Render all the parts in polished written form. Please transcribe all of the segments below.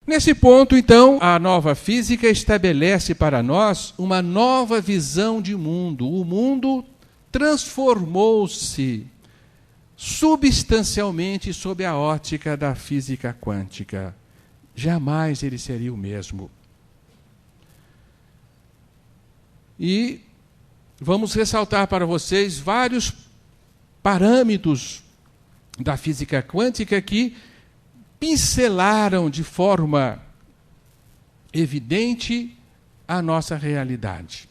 Nesse ponto, então, a nova física estabelece para nós uma nova visão de mundo. O mundo transformou-se substancialmente sob a ótica da física quântica. Jamais ele seria o mesmo. E vamos ressaltar para vocês vários parâmetros da física quântica que pincelaram de forma evidente a nossa realidade.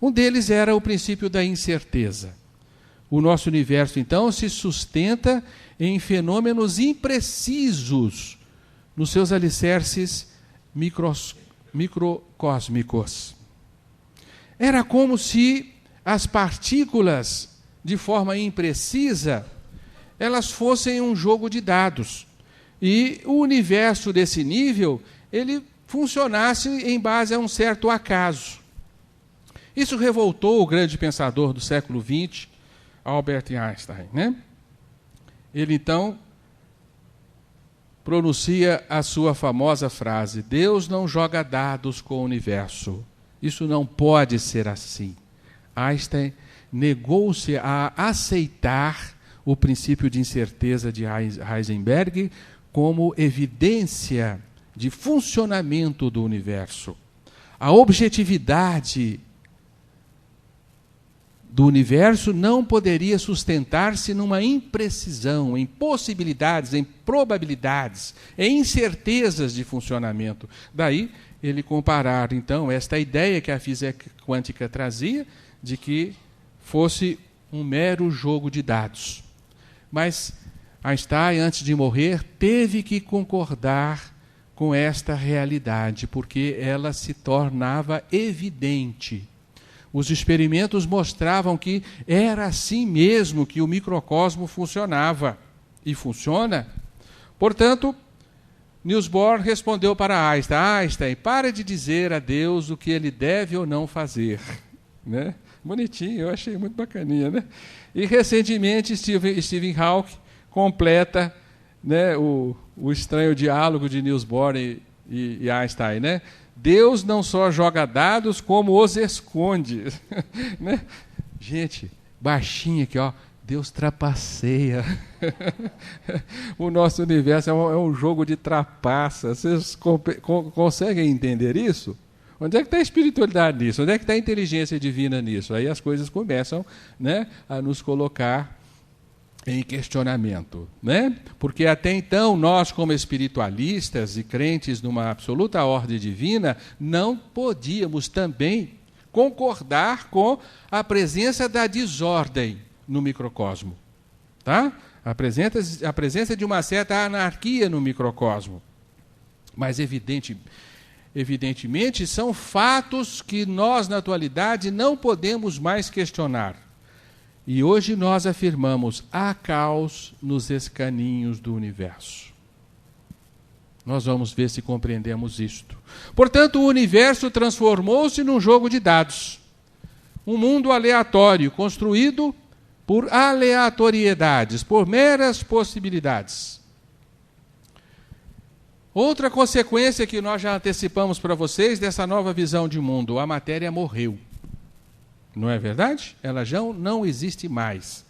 Um deles era o princípio da incerteza. O nosso universo, então, se sustenta em fenômenos imprecisos nos seus alicerces microcósmicos. Era como se as partículas, de forma imprecisa, elas fossem um jogo de dados. E o universo desse nível, ele funcionasse em base a um certo acaso. Isso revoltou o grande pensador do século XX, Albert Einstein, né? Ele, então, pronuncia a sua famosa frase: Deus não joga dados com o universo. Isso não pode ser assim. Einstein negou-se a aceitar o princípio de incerteza de Heisenberg como evidência de funcionamento do universo. A objetividade do universo não poderia sustentar-se numa imprecisão, em possibilidades, em probabilidades, em incertezas de funcionamento. Daí ele comparar, então, esta ideia que a física quântica trazia, de que fosse um mero jogo de dados. Mas Einstein, antes de morrer, teve que concordar com esta realidade, porque ela se tornava evidente. Os experimentos mostravam que era assim mesmo que o microcosmo funcionava. E funciona. Portanto, Niels Bohr respondeu para Einstein: Einstein, para de dizer a Deus o que ele deve ou não fazer. Né? Bonitinho, eu achei muito bacaninha. Né? E recentemente Stephen Hawking completa, né, o estranho diálogo de Niels Bohr e Einstein, né? Deus não só joga dados, como os esconde. Né? Gente, baixinho aqui, ó, Deus trapaceia. O nosso universo é um jogo de trapaça. Vocês conseguem entender isso? Onde é que está a espiritualidade nisso? Onde é que está a inteligência divina nisso? Aí as coisas começam, né, a nos colocar em questionamento, né? Porque até então nós, como espiritualistas e crentes numa absoluta ordem divina, não podíamos também concordar com a presença da desordem no microcosmo, tá? A presença de uma certa anarquia no microcosmo. Mas evidentemente são fatos que nós na atualidade não podemos mais questionar. E hoje nós afirmamos: há caos nos escaninhos do universo. Nós vamos ver se compreendemos isto. Portanto, o universo transformou-se num jogo de dados. Um mundo aleatório, construído por aleatoriedades, por meras possibilidades. Outra consequência que nós já antecipamos para vocês dessa nova visão de mundo: a matéria morreu. Não é verdade? Ela já não existe mais.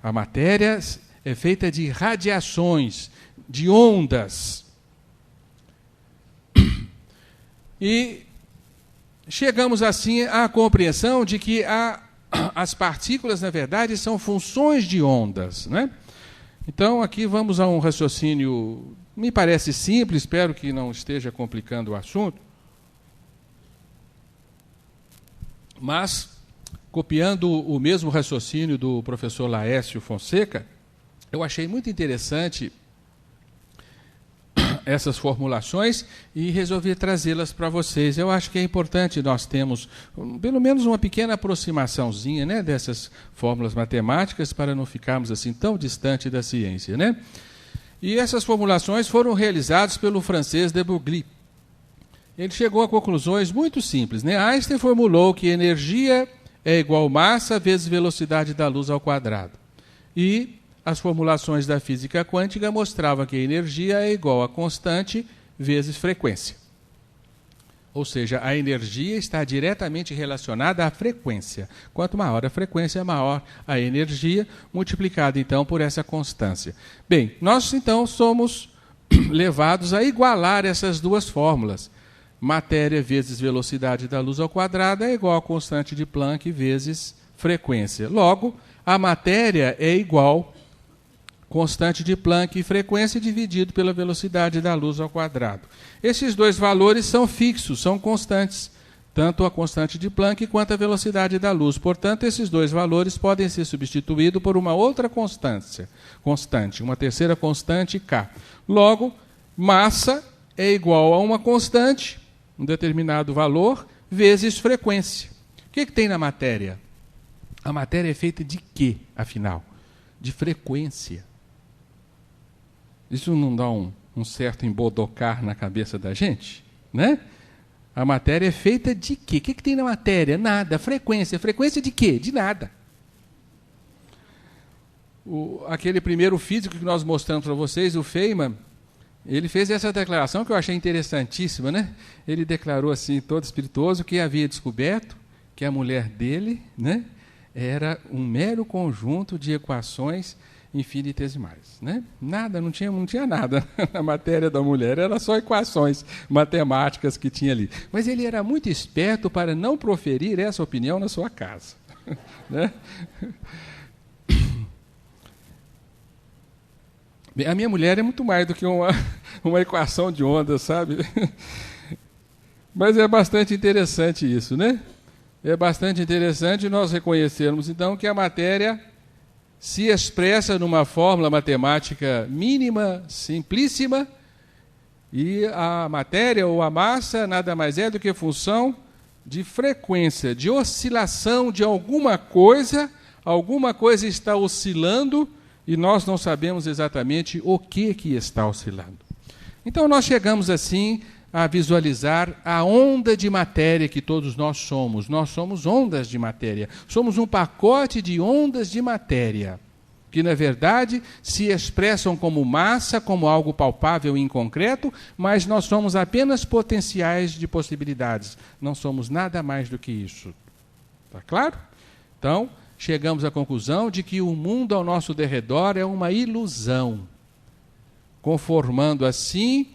A matéria é feita de radiações, de ondas. E chegamos assim à compreensão de que as partículas, na verdade, são funções de ondas, né? Então, aqui vamos a um raciocínio, me parece simples, espero que não esteja complicando o assunto, mas copiando o mesmo raciocínio do professor Laércio Fonseca, eu achei muito interessante essas formulações e resolvi trazê-las para vocês. Eu acho que é importante nós termos pelo menos uma pequena aproximaçãozinha, né, dessas fórmulas matemáticas, para não ficarmos assim tão distante da ciência, né? E essas formulações foram realizadas pelo francês de Broglie. Ele chegou a conclusões muito simples, né? Einstein formulou que energia é igual massa vezes velocidade da luz ao quadrado. E as formulações da física quântica mostravam que a energia é igual a constante vezes frequência. Ou seja, a energia está diretamente relacionada à frequência. Quanto maior a frequência, maior a energia, multiplicada então por essa constância. Bem, nós então somos levados a igualar essas duas fórmulas. Matéria vezes velocidade da luz ao quadrado é igual a constante de Planck vezes frequência. Logo, a matéria é igual constante de Planck e frequência dividido pela velocidade da luz ao quadrado. Esses dois valores são fixos, são constantes, tanto a constante de Planck quanto a velocidade da luz. Portanto, esses dois valores podem ser substituídos por uma outra constante, uma terceira constante, K. Logo, massa é igual a uma constante, um determinado valor, vezes frequência. O que tem na matéria? A matéria é feita de quê, afinal? De frequência. Isso não dá um certo embodocar na cabeça da gente? Né? A matéria é feita de quê? O que tem na matéria? Nada. Frequência. Frequência de quê? De nada. Aquele primeiro físico que nós mostramos para vocês, o Feynman, ele fez essa declaração que eu achei interessantíssima, né? Ele declarou assim, todo espirituoso, que havia descoberto que a mulher dele, né, era um mero conjunto de equações infinitesimais, né? Nada, não tinha nada na matéria da mulher, era só equações matemáticas que tinha ali. Mas ele era muito esperto para não proferir essa opinião na sua casa, né? Bem, a minha mulher é muito mais do que uma equação de ondas, sabe? Mas é bastante interessante isso, né? É bastante interessante nós reconhecermos, então, que a matéria se expressa numa fórmula matemática mínima, simplíssima, e a matéria ou a massa nada mais é do que função de frequência, de oscilação de alguma coisa está oscilando e nós não sabemos exatamente o que está oscilando. Então nós chegamos assim a visualizar a onda de matéria que todos nós somos. Nós somos ondas de matéria. Somos um pacote de ondas de matéria, que, na verdade, se expressam como massa, como algo palpável e inconcreto, mas nós somos apenas potenciais de possibilidades. Não somos nada mais do que isso. Está claro? Então, chegamos à conclusão de que o mundo ao nosso derredor é uma ilusão, conformando assim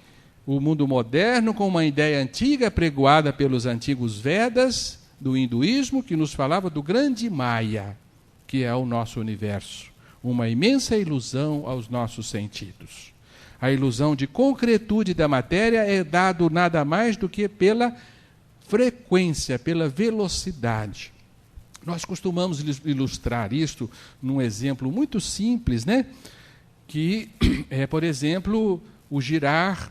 o mundo moderno com uma ideia antiga pregoada pelos antigos Vedas do hinduísmo, que nos falava do grande Maya, que é o nosso universo, uma imensa ilusão aos nossos sentidos. A ilusão de concretude da matéria é dado nada mais do que pela frequência, pela velocidade. Nós costumamos ilustrar isto num exemplo muito simples, né? Que é, por exemplo, o girar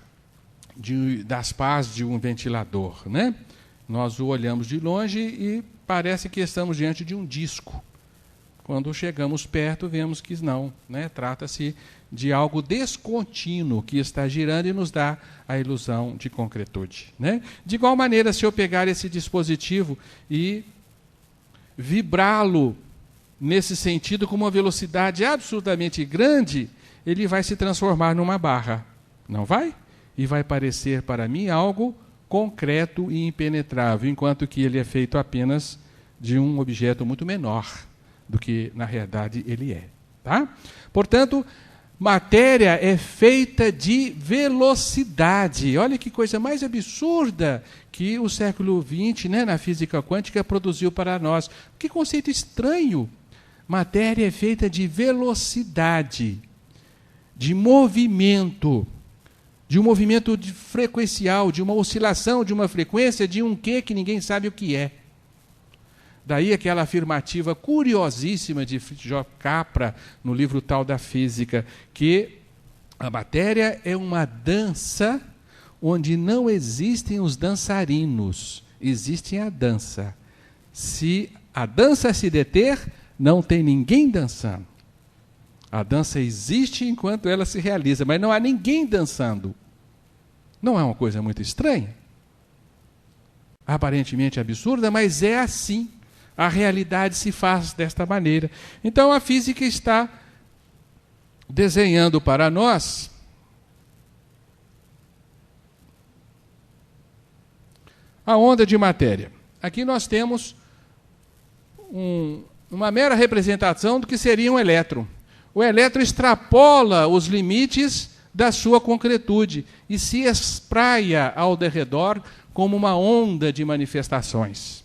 das pás de um ventilador, né? Nós o olhamos de longe e parece que estamos diante de um disco. Quando chegamos perto, vemos que não, né? Trata-se de algo descontínuo que está girando e nos dá a ilusão de concretude, né? De igual maneira, se eu pegar esse dispositivo e vibrá-lo nesse sentido com uma velocidade absolutamente grande, ele vai se transformar numa barra, não vai? E vai parecer para mim algo concreto e impenetrável, enquanto que ele é feito apenas de um objeto muito menor do que, na realidade, ele é. Tá? Portanto, matéria é feita de velocidade. Olha que coisa mais absurda que o século XX, né, na física quântica, produziu para nós. Que conceito estranho. Matéria é feita de velocidade, de movimento, de um movimento frequencial, de uma oscilação de uma frequência, de um quê que ninguém sabe o que é. Daí aquela afirmativa curiosíssima de Fritjof Capra, no livro Tal da Física, que a matéria é uma dança onde não existem os dançarinos, existe a dança. Se a dança se deter, não tem ninguém dançando. A dança existe enquanto ela se realiza, mas não há ninguém dançando. Não é uma coisa muito estranha? Aparentemente absurda, mas é assim. A realidade se faz desta maneira. Então a física está desenhando para nós A onda de matéria. Aqui nós temos uma mera representação do que seria um elétron. O elétron extrapola os limites da sua concretude e se espraia ao derredor como uma onda de manifestações.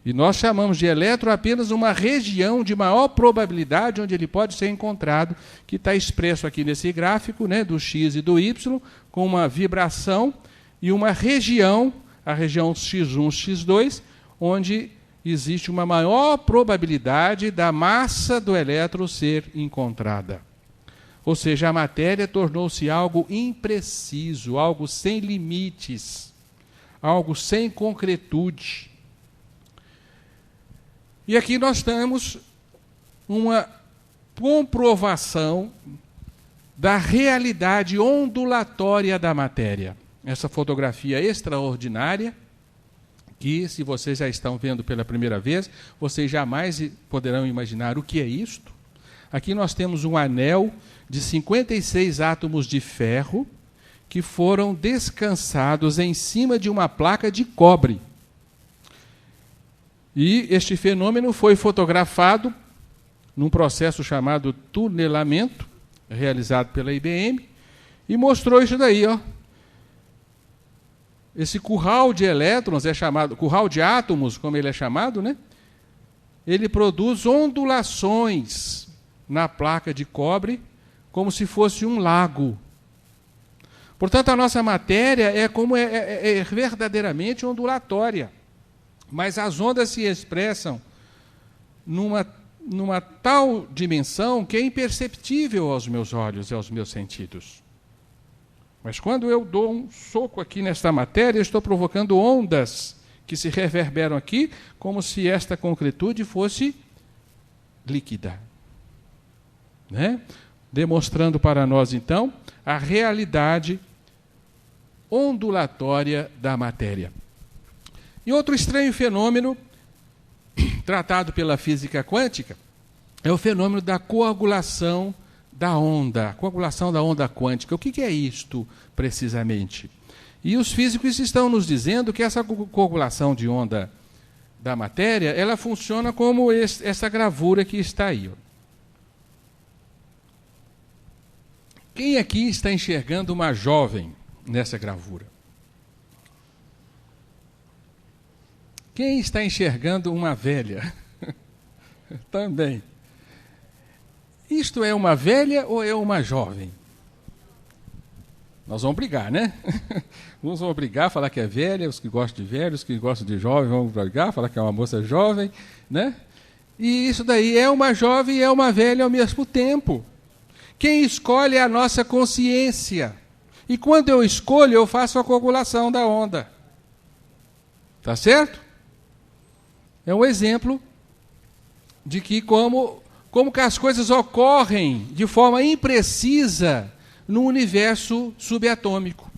E nós chamamos de elétron apenas uma região de maior probabilidade onde ele pode ser encontrado, que está expresso aqui nesse gráfico, né, do X e do Y, com uma vibração e uma região, a região X1, X2, onde existe uma maior probabilidade da massa do elétron ser encontrada. Ou seja, a matéria tornou-se algo impreciso, algo sem limites, algo sem concretude. E aqui nós temos uma comprovação da realidade ondulatória da matéria. Essa fotografia extraordinária, que, se vocês já estão vendo pela primeira vez, vocês jamais poderão imaginar o que é isto. Aqui nós temos um anel de 56 átomos de ferro que foram descansados em cima de uma placa de cobre. E este fenômeno foi fotografado num processo chamado tunelamento, realizado pela IBM, e mostrou isso daí, ó. Esse curral de elétrons é chamado, curral de átomos, como ele é chamado, né? Ele produz ondulações na placa de cobre, como se fosse um lago. Portanto, a nossa matéria é verdadeiramente ondulatória. Mas as ondas se expressam numa tal dimensão que é imperceptível aos meus olhos e aos meus sentidos. Mas quando eu dou um soco aqui nesta matéria, eu estou provocando ondas que se reverberam aqui, como se esta concretude fosse líquida. Né? Demonstrando para nós, então, a realidade ondulatória da matéria. E outro estranho fenômeno, tratado pela física quântica, é o fenômeno da coagulação da onda, a coagulação da onda quântica. O que é isto, precisamente? E os físicos estão nos dizendo que essa coagulação de onda da matéria, ela funciona como essa gravura que está aí. Quem aqui está enxergando uma jovem nessa gravura? Quem está enxergando uma velha? Também. Isto é uma velha ou é uma jovem? Nós vamos brigar, né? Uns vão brigar, falar que é velha, os que gostam de velhos, os que gostam de jovem vão brigar, falar que é uma moça jovem, né? E isso daí é uma jovem e é uma velha ao mesmo tempo. Quem escolhe é a nossa consciência. E quando eu escolho, eu faço a coagulação da onda. Tá certo? É um exemplo de que como que as coisas ocorrem de forma imprecisa no universo subatômico.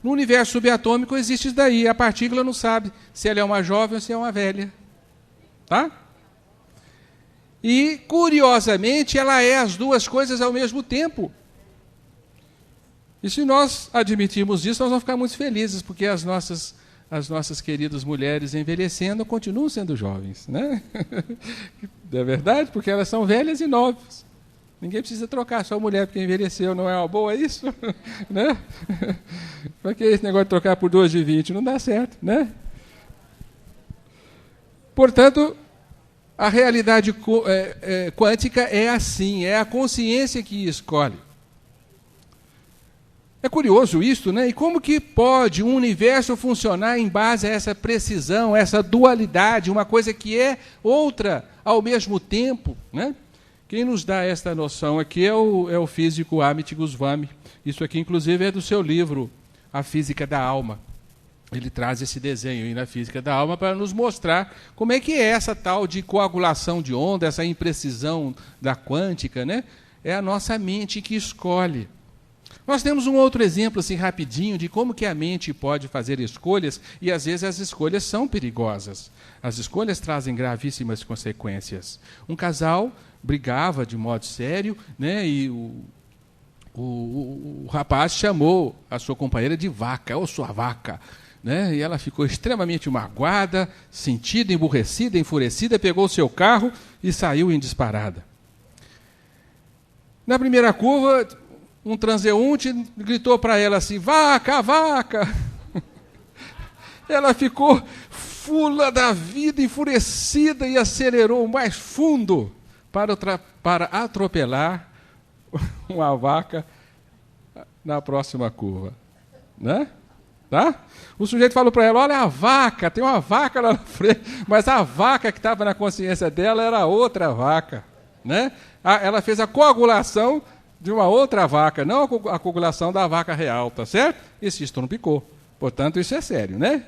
No universo subatômico existe isso daí. A partícula não sabe se ela é uma jovem ou se é uma velha. Tá? E, curiosamente, ela é as duas coisas ao mesmo tempo. E se nós admitirmos isso, nós vamos ficar muito felizes, porque as nossas queridas mulheres envelhecendo continuam sendo jovens, né? É verdade, porque elas são velhas e novas. Ninguém precisa trocar, só a mulher porque envelheceu, não é uma boa isso? Né? Para que esse negócio de trocar por 2 de 20? Não dá certo, né? Portanto, a realidade quântica é assim, é a consciência que escolhe. É curioso isso, né? E como que pode um universo funcionar em base a essa precisão, essa dualidade, uma coisa que é outra ao mesmo tempo, né? Quem nos dá esta noção aqui é o físico Amit Goswami. Isso aqui, inclusive, é do seu livro, A Física da Alma. Ele traz esse desenho aí na Física da Alma para nos mostrar como é que é essa tal de coagulação de onda, essa imprecisão da quântica, né? É a nossa mente que escolhe. Nós temos um outro exemplo, assim, rapidinho, de como que a mente pode fazer escolhas, e às vezes as escolhas são perigosas. As escolhas trazem gravíssimas consequências. Um casal brigava de modo sério, né, e o rapaz chamou a sua companheira de vaca. Ô, sua vaca, né? E ela ficou extremamente magoada, sentida, emburrecida, enfurecida, pegou o seu carro e saiu em disparada. Na primeira curva, um transeunte gritou para ela assim: vaca, vaca! Ela ficou fula da vida, enfurecida, e acelerou mais fundo para atropelar uma vaca na próxima curva. Né? Tá? O sujeito falou para ela: olha a vaca, tem uma vaca lá na frente, mas a vaca que estava na consciência dela era outra vaca. Né? Ela fez a coagulação de uma outra vaca, não a coagulação da vaca real, tá certo? E se estrumpicou. Portanto, isso é sério, né?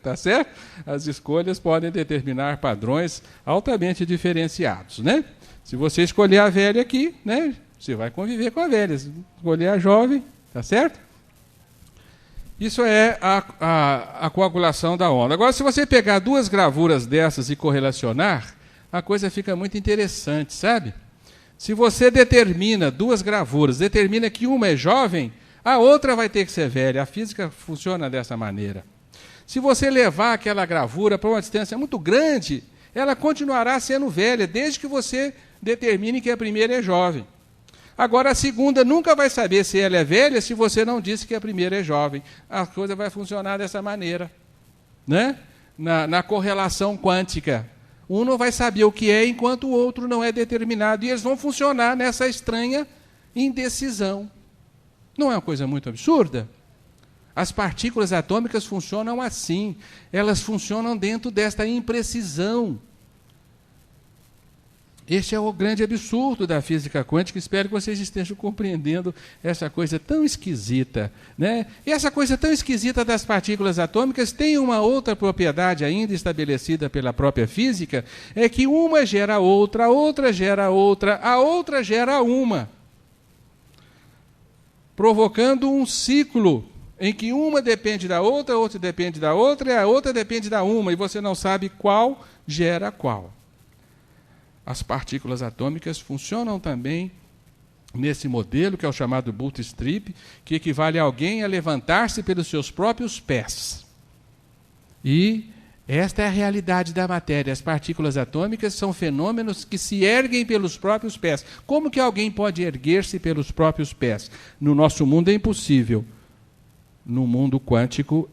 Tá certo? As escolhas podem determinar padrões altamente diferenciados, né? Se você escolher a velha aqui, né, você vai conviver com a velha. Se escolher a jovem, tá certo? Isso é a coagulação da onda. Agora, se você pegar duas gravuras dessas e correlacionar, a coisa fica muito interessante, sabe? Se você determina duas gravuras, determina que uma é jovem, a outra vai ter que ser velha. A física funciona dessa maneira. Se você levar aquela gravura para uma distância muito grande, ela continuará sendo velha, desde que você determine que a primeira é jovem. Agora, a segunda nunca vai saber se ela é velha se você não disse que a primeira é jovem. A coisa vai funcionar dessa maneira, né? Na correlação quântica. Um não vai saber o que é, enquanto o outro não é determinado. E eles vão funcionar nessa estranha indecisão. Não é uma coisa muito absurda? As partículas atômicas funcionam assim. Elas funcionam dentro desta imprecisão. Este é o grande absurdo da física quântica. Espero que vocês estejam compreendendo essa coisa tão esquisita, né? E essa coisa tão esquisita das partículas atômicas tem uma outra propriedade ainda estabelecida pela própria física, é que uma gera outra, a outra gera outra, a outra gera uma, provocando um ciclo em que uma depende da outra, a outra depende da outra, e a outra depende da uma, e você não sabe qual gera qual. As partículas atômicas funcionam também nesse modelo, que é o chamado bootstrap, que equivale a alguém a levantar-se pelos seus próprios pés. E esta é a realidade da matéria. As partículas atômicas são fenômenos que se erguem pelos próprios pés. Como que alguém pode erguer-se pelos próprios pés? No nosso mundo é impossível. No mundo quântico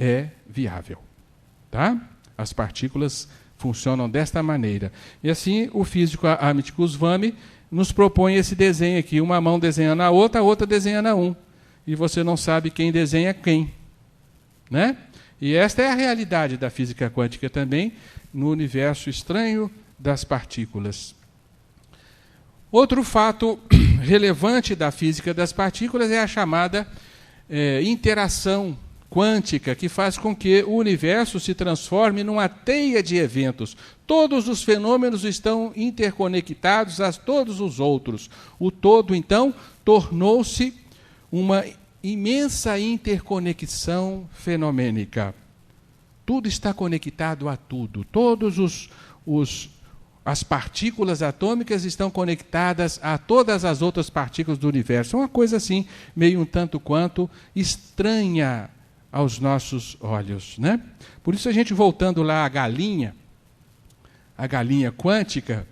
é viável. Tá? As partículas funcionam desta maneira. E assim, o físico Amit Goswami nos propõe esse desenho aqui. Uma mão desenhando a outra desenhando a um. E você não sabe quem desenha quem. Né? E esta é a realidade da física quântica também, no universo estranho das partículas. Outro fato relevante da física das partículas é a chamada interação quântica, que faz com que o universo se transforme numa teia de eventos. Todos os fenômenos estão interconectados a todos os outros. O todo, então, tornou-se uma imensa interconexão fenomênica. Tudo está conectado a tudo. As partículas atômicas estão conectadas a todas as outras partículas do universo. É uma coisa assim, meio um tanto quanto estranha aos nossos olhos, né? Por isso, a gente voltando lá à galinha quântica,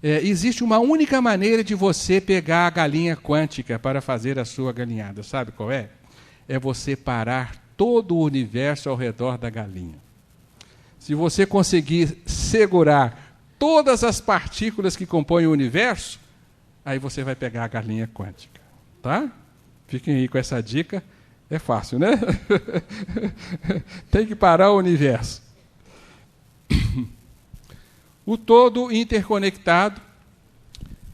existe uma única maneira de você pegar a galinha quântica para fazer a sua galinhada. Sabe qual é? É você parar todo o universo ao redor da galinha. Se você conseguir segurar todas as partículas que compõem o universo, aí você vai pegar a galinha quântica. Tá? Fiquem aí com essa dica. É fácil, né? Tem que parar o universo. O todo interconectado.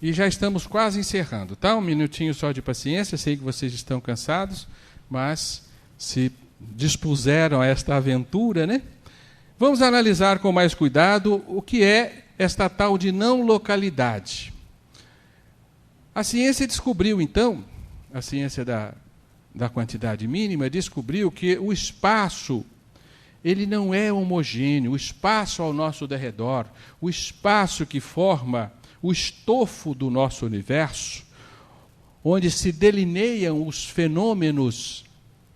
E já estamos quase encerrando, tá? Um minutinho só de paciência. Sei que vocês estão cansados, mas se dispuseram a esta aventura, né? Vamos analisar com mais cuidado o que é esta tal de não localidade. A ciência descobriu, então, a ciência da quantidade mínima, descobriu que o espaço, ele não é homogêneo. O espaço ao nosso derredor, o espaço que forma o estofo do nosso universo, onde se delineiam os fenômenos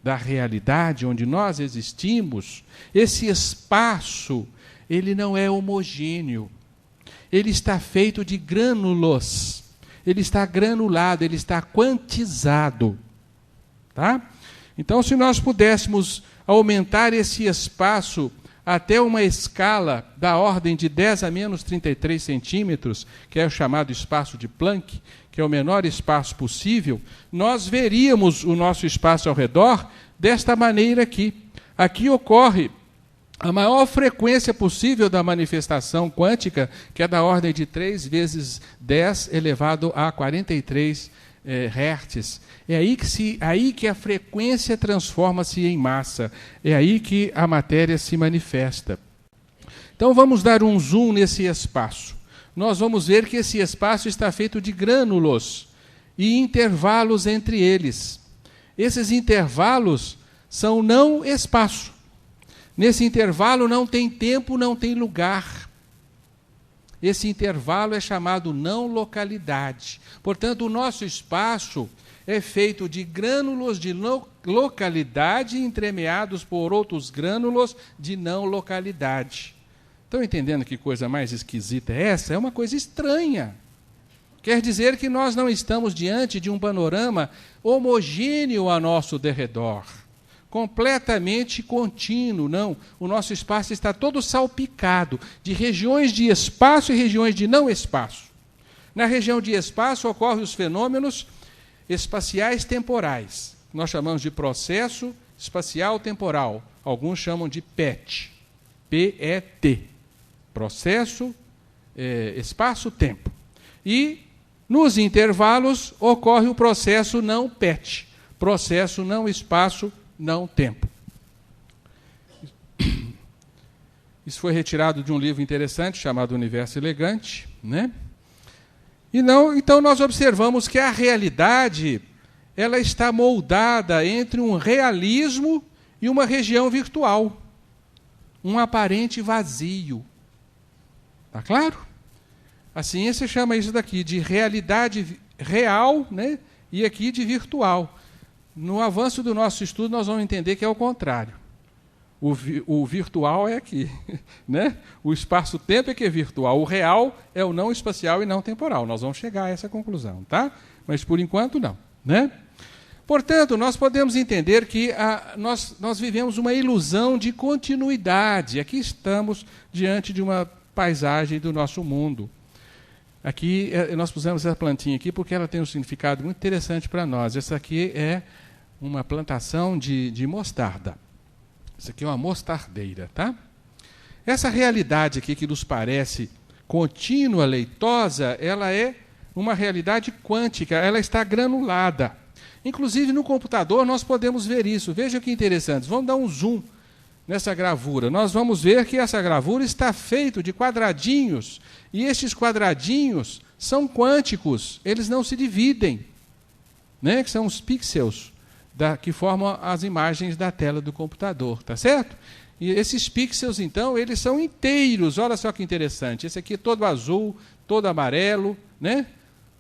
da realidade onde nós existimos, esse espaço, ele não é homogêneo. Ele está feito de grânulos. Ele está granulado, ele está quantizado. Tá? Então, se nós pudéssemos aumentar esse espaço até uma escala da ordem de 10 a menos 33 centímetros, que é o chamado espaço de Planck, que é o menor espaço possível, nós veríamos o nosso espaço ao redor desta maneira aqui. Aqui ocorre a maior frequência possível da manifestação quântica, que é da ordem de 3 vezes 10 elevado a 43 Hertz. É aí que a frequência transforma-se em massa. É aí que a matéria se manifesta. Então vamos dar um zoom nesse espaço. Nós vamos ver que esse espaço está feito de grânulos e intervalos entre eles. Esses intervalos são não espaço. Nesse intervalo não tem tempo, não tem lugar. Esse intervalo é chamado não localidade. Portanto, o nosso espaço é feito de grânulos de localidade entremeados por outros grânulos de não localidade. Estão entendendo que coisa mais esquisita é essa? É uma coisa estranha. Quer dizer que nós não estamos diante de um panorama homogêneo a nosso derredor, completamente contínuo, não. O nosso espaço está todo salpicado de regiões de espaço e regiões de não espaço. Na região de espaço ocorrem os fenômenos espaciais temporais. Nós chamamos de processo espacial temporal. Alguns chamam de PET. P-E-T. Processo, espaço-tempo. E nos intervalos ocorre o processo não PET. Processo não espaço não tempo. Isso foi retirado de um livro interessante chamado Universo Elegante, né? Então nós observamos que a realidade ela está moldada entre um realismo e uma região virtual, um aparente vazio. Está claro? A ciência chama isso daqui de realidade real, né? E aqui de virtual. No avanço do nosso estudo, nós vamos entender que é o contrário. O virtual é aqui, né? O espaço-tempo é que é virtual. O real é o não espacial e não temporal. Nós vamos chegar a essa conclusão, tá? Mas, por enquanto, não, né? Portanto, nós podemos entender que nós vivemos uma ilusão de continuidade. Aqui estamos diante de uma paisagem do nosso mundo. Aqui, nós pusemos essa plantinha aqui porque ela tem um significado muito interessante para nós. Essa aqui é uma plantação de mostarda. Isso aqui é uma mostardeira, tá? Essa realidade aqui que nos parece contínua, leitosa, ela é uma realidade quântica, ela está granulada. Inclusive, no computador, nós podemos ver isso. Veja que interessante. Vamos dar um zoom nessa gravura. Nós vamos ver que essa gravura está feita de quadradinhos, e estes quadradinhos são quânticos, eles não se dividem, né? Que são os pixels que formam as imagens da tela do computador, tá certo? E esses pixels, então, eles são inteiros. Olha só que interessante. Esse aqui é todo azul, todo amarelo, né?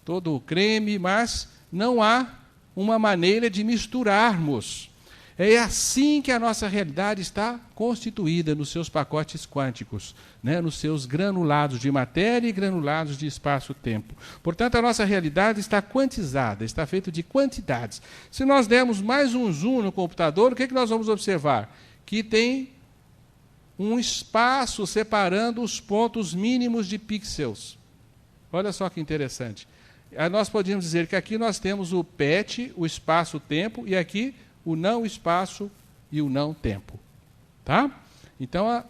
Todo creme, mas não há uma maneira de misturarmos. É assim que a nossa realidade está constituída nos seus pacotes quânticos, né? Nos seus granulados de matéria e granulados de espaço-tempo. Portanto, a nossa realidade está quantizada, está feita de quantidades. Se nós dermos mais um zoom no computador, o que nós vamos observar? Que tem um espaço separando os pontos mínimos de pixels. Olha só que interessante. Nós podemos dizer que aqui nós temos o PET, o espaço-tempo, e aqui o não espaço e o não tempo. Tá? Então,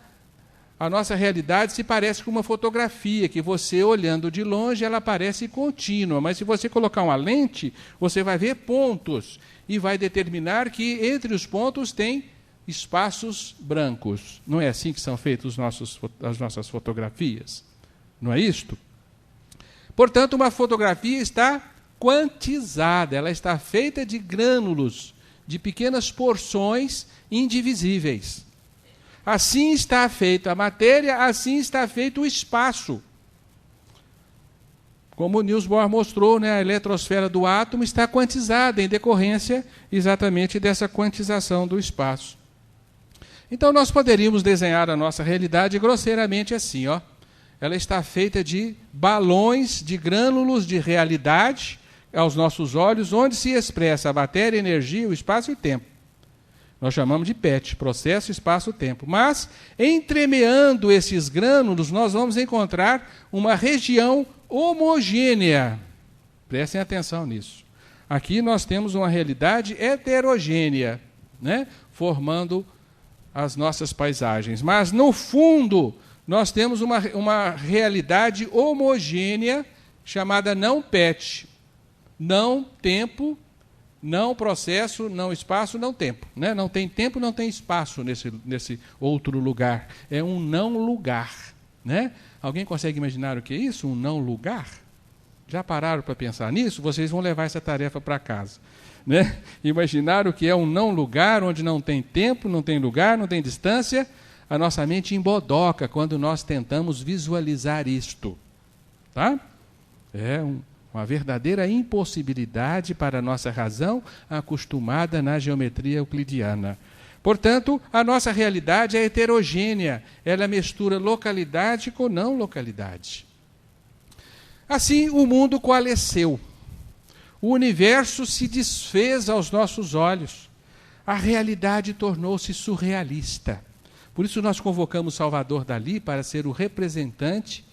a nossa realidade se parece com uma fotografia, que você, olhando de longe, ela parece contínua, mas se você colocar uma lente, você vai ver pontos, e vai determinar que entre os pontos tem espaços brancos. Não é assim que são feitas as nossas fotografias? Não é isto? Portanto, uma fotografia está quantizada, ela está feita de grânulos, de pequenas porções indivisíveis. Assim está feita a matéria, assim está feito o espaço. Como o Niels Bohr mostrou, né, a eletrosfera do átomo está quantizada em decorrência exatamente dessa quantização do espaço. Então nós poderíamos desenhar a nossa realidade grosseiramente assim, ó. Ela está feita de balões de grânulos de realidade aos nossos olhos, onde se expressa a matéria, a energia, o espaço e o tempo. Nós chamamos de PET, processo, espaço, tempo. Mas, entremeando esses grânulos, nós vamos encontrar uma região homogênea. Prestem atenção nisso. Aqui nós temos uma realidade heterogênea, né, formando as nossas paisagens. Mas, no fundo, nós temos uma realidade homogênea chamada não PET. Não tempo, não processo, não espaço, não tempo. Né? Não tem tempo, não tem espaço nesse outro lugar. É um não lugar. Né? Alguém consegue imaginar o que é isso? Um não lugar? Já pararam para pensar nisso? Vocês vão levar essa tarefa para casa. Né? Imaginar o que é um não lugar, onde não tem tempo, não tem lugar, não tem distância. A nossa mente embodoca quando nós tentamos visualizar isto. Tá? É uma verdadeira impossibilidade para a nossa razão acostumada na geometria euclidiana. Portanto, a nossa realidade é heterogênea. Ela mistura localidade com não localidade. Assim, o mundo coalesceu. O universo se desfez aos nossos olhos. A realidade tornou-se surrealista. Por isso nós convocamos Salvador Dalí para ser o representante,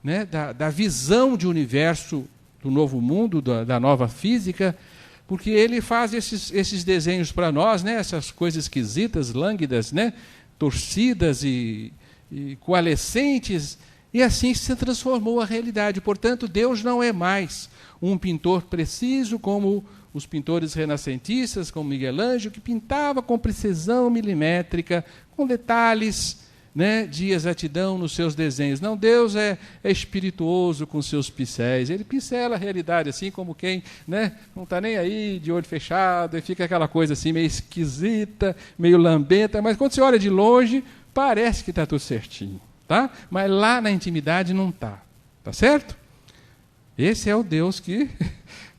né, da visão de universo do novo mundo, da nova física, porque ele faz esses desenhos para nós, né, essas coisas esquisitas, lânguidas, né, torcidas e coalescentes, e assim se transformou a realidade. Portanto, Deus não é mais um pintor preciso como os pintores renascentistas, como Miguel Ângelo, que pintava com precisão milimétrica, com detalhes, né, de exatidão nos seus desenhos. Não, Deus é espirituoso com seus pincéis. Ele pincela a realidade assim como quem, né, não está nem aí, de olho fechado, e fica aquela coisa assim meio esquisita, meio lambenta, mas quando você olha de longe, parece que está tudo certinho. Tá? Mas lá na intimidade não está. Tá certo? Esse é o Deus que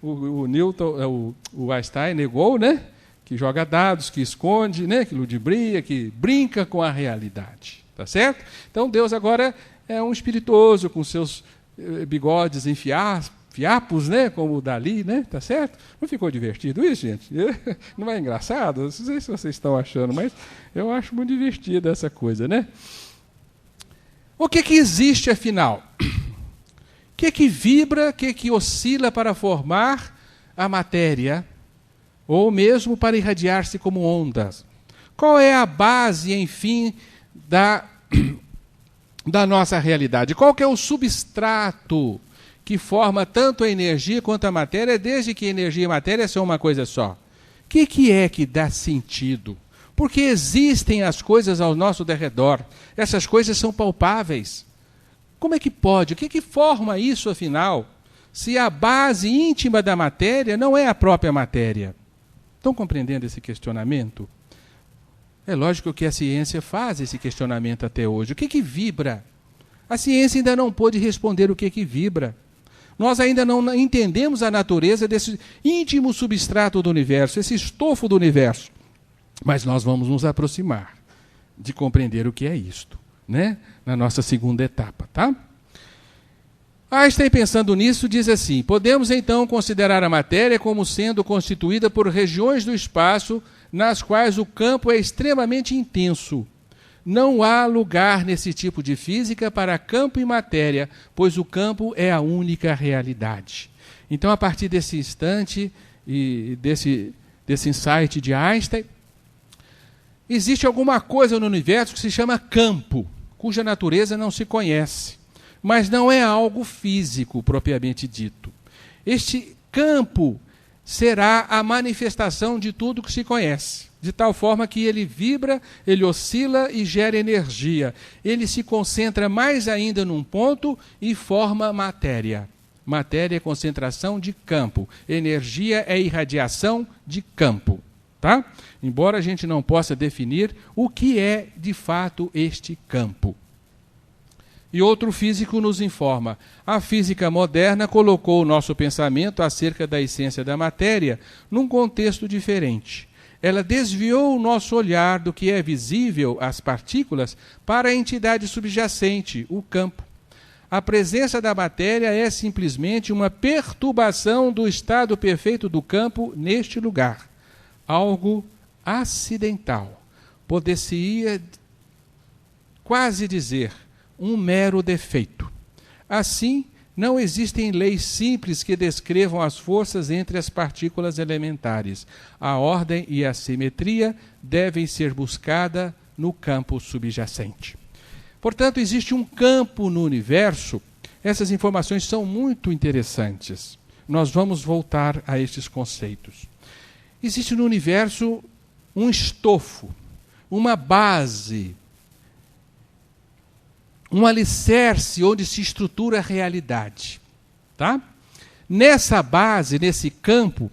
o Einstein negou, né? Que joga dados, que esconde, né? Que ludibria, que brinca com a realidade. Tá certo? Então Deus agora é um espirituoso com seus bigodes em fiapos, né? Como o Dalí, né? Tá certo? Não ficou divertido isso, gente? Não é engraçado? Não sei se vocês estão achando, mas eu acho muito divertida essa coisa, né? O que existe, afinal? O que vibra, o que oscila para formar a matéria, ou mesmo para irradiar-se como ondas? Qual é a base, enfim, da nossa realidade? Qual que é o substrato que forma tanto a energia quanto a matéria, desde que energia e matéria são uma coisa só? O que é que dá sentido? Porque existem as coisas ao nosso derredor. Essas coisas são palpáveis. Como é que pode? O que forma isso, afinal? Se a base íntima da matéria não é a própria matéria. Estão compreendendo esse questionamento? É lógico que a ciência faz esse questionamento até hoje. O que vibra? A ciência ainda não pôde responder o que vibra. Nós ainda não entendemos a natureza desse íntimo substrato do universo, esse estofo do universo. Mas nós vamos nos aproximar de compreender o que é isto, né? Na nossa segunda etapa, tá? Einstein, pensando nisso, diz assim: podemos então considerar a matéria como sendo constituída por regiões do espaço nas quais o campo é extremamente intenso. Não há lugar nesse tipo de física para campo e matéria, pois o campo é a única realidade. Então, a partir desse instante e desse insight de Einstein, existe alguma coisa no universo que se chama campo, cuja natureza não se conhece, mas não é algo físico propriamente dito. Este campo será a manifestação de tudo que se conhece, de tal forma que ele vibra, ele oscila e gera energia. Ele se concentra mais ainda num ponto e forma matéria. Matéria é concentração de campo, energia é irradiação de campo. Tá? Embora a gente não possa definir o que é de fato este campo. E outro físico nos informa: a física moderna colocou o nosso pensamento acerca da essência da matéria num contexto diferente. Ela desviou o nosso olhar do que é visível, as partículas, para a entidade subjacente, o campo. A presença da matéria é simplesmente uma perturbação do estado perfeito do campo neste lugar. Algo acidental. Poder-se-ia quase dizer um mero defeito. Assim, não existem leis simples que descrevam as forças entre as partículas elementares. A ordem e a simetria devem ser buscadas no campo subjacente. Portanto, existe um campo no universo. Essas informações são muito interessantes. Nós vamos voltar a estes conceitos. Existe no universo um estofo, uma base, um alicerce onde se estrutura a realidade. Tá? Nessa base, nesse campo,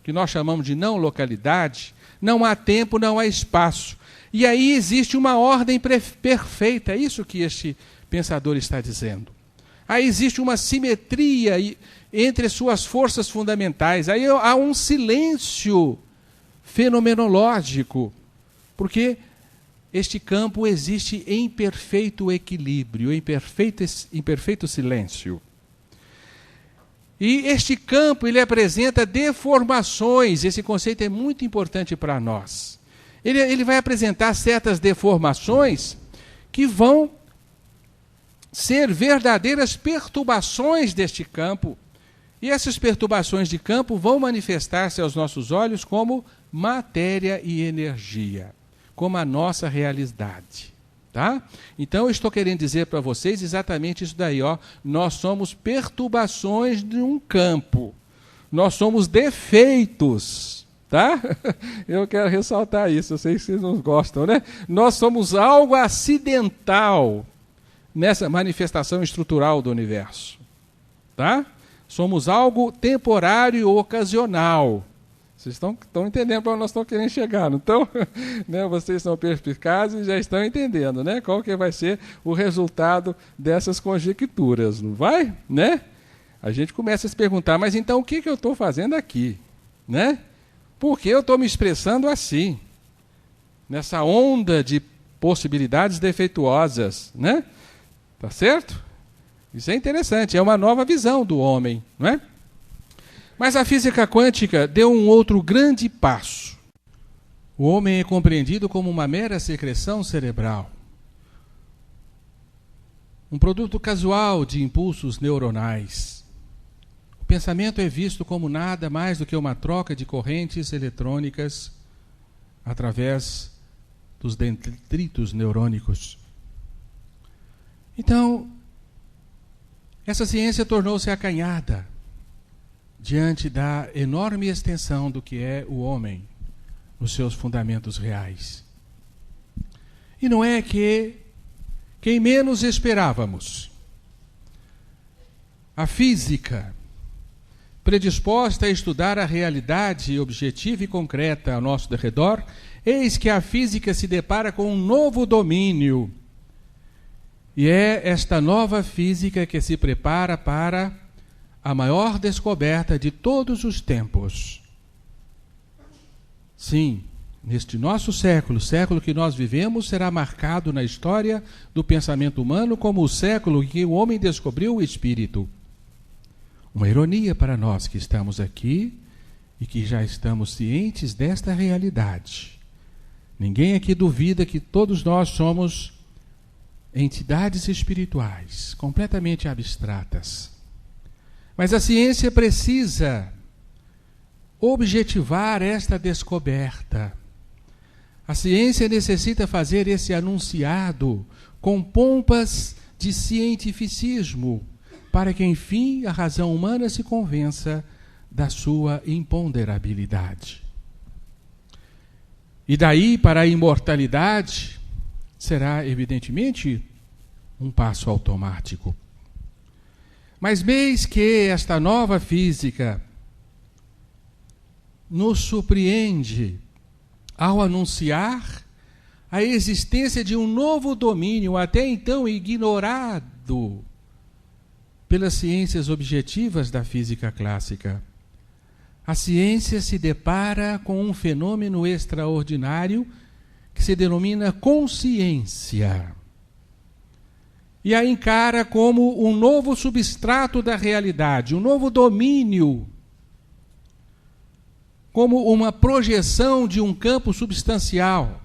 que nós chamamos de não localidade, não há tempo, não há espaço. E aí existe uma ordem perfeita, é isso que este pensador está dizendo. Aí existe uma simetria entre suas forças fundamentais. Aí há um silêncio fenomenológico, porque este campo existe em perfeito equilíbrio, em perfeito silêncio. E este campo, ele apresenta deformações. Esse conceito é muito importante para nós. Ele vai apresentar certas deformações que vão ser verdadeiras perturbações deste campo. E essas perturbações de campo vão manifestar-se aos nossos olhos como matéria e energia, como a nossa realidade. Tá? Então, eu estou querendo dizer para vocês exatamente isso daí. Ó. Nós somos perturbações de um campo. Nós somos defeitos. Tá? Eu quero ressaltar isso, eu sei que vocês não gostam, né? Nós somos algo acidental nessa manifestação estrutural do universo. Tá? Somos algo temporário e ocasional. Vocês estão entendendo para onde nós estamos querendo chegar, não estão? Né? Vocês são perspicazes e já estão entendendo, né? Qual que vai ser o resultado dessas conjecturas, não vai? Né? A gente começa a se perguntar, mas então o que eu estou fazendo aqui? Né? Por que eu estou me expressando assim? Nessa onda de possibilidades defeituosas, né? Tá certo? Isso é interessante, é uma nova visão do homem, não é? Mas a física quântica deu um outro grande passo. O homem é compreendido como uma mera secreção cerebral. Um produto casual de impulsos neuronais. O pensamento é visto como nada mais do que uma troca de correntes eletrônicas através dos detritos neurônicos. Então, essa ciência tornou-se acanhada diante da enorme extensão do que é o homem nos seus fundamentos reais. E não é que quem menos esperávamos, a física, predisposta a estudar a realidade objetiva e concreta ao nosso derredor, eis que a física se depara com um novo domínio. E é esta nova física que se prepara para a maior descoberta de todos os tempos. Sim, neste nosso século, o século que nós vivemos, será marcado na história do pensamento humano como o século em que o homem descobriu o Espírito. Uma ironia para nós que estamos aqui e que já estamos cientes desta realidade. Ninguém aqui duvida que todos nós somos entidades espirituais, completamente abstratas. Mas a ciência precisa objetivar esta descoberta. A ciência necessita fazer esse anunciado com pompas de cientificismo, para que, enfim, a razão humana se convença da sua imponderabilidade. E daí para a imortalidade será, evidentemente, um passo automático. Mas eis que esta nova física nos surpreende ao anunciar a existência de um novo domínio, até então ignorado pelas ciências objetivas da física clássica. A ciência se depara com um fenômeno extraordinário que se denomina consciência. E a encara como um novo substrato da realidade, um novo domínio, como uma projeção de um campo substancial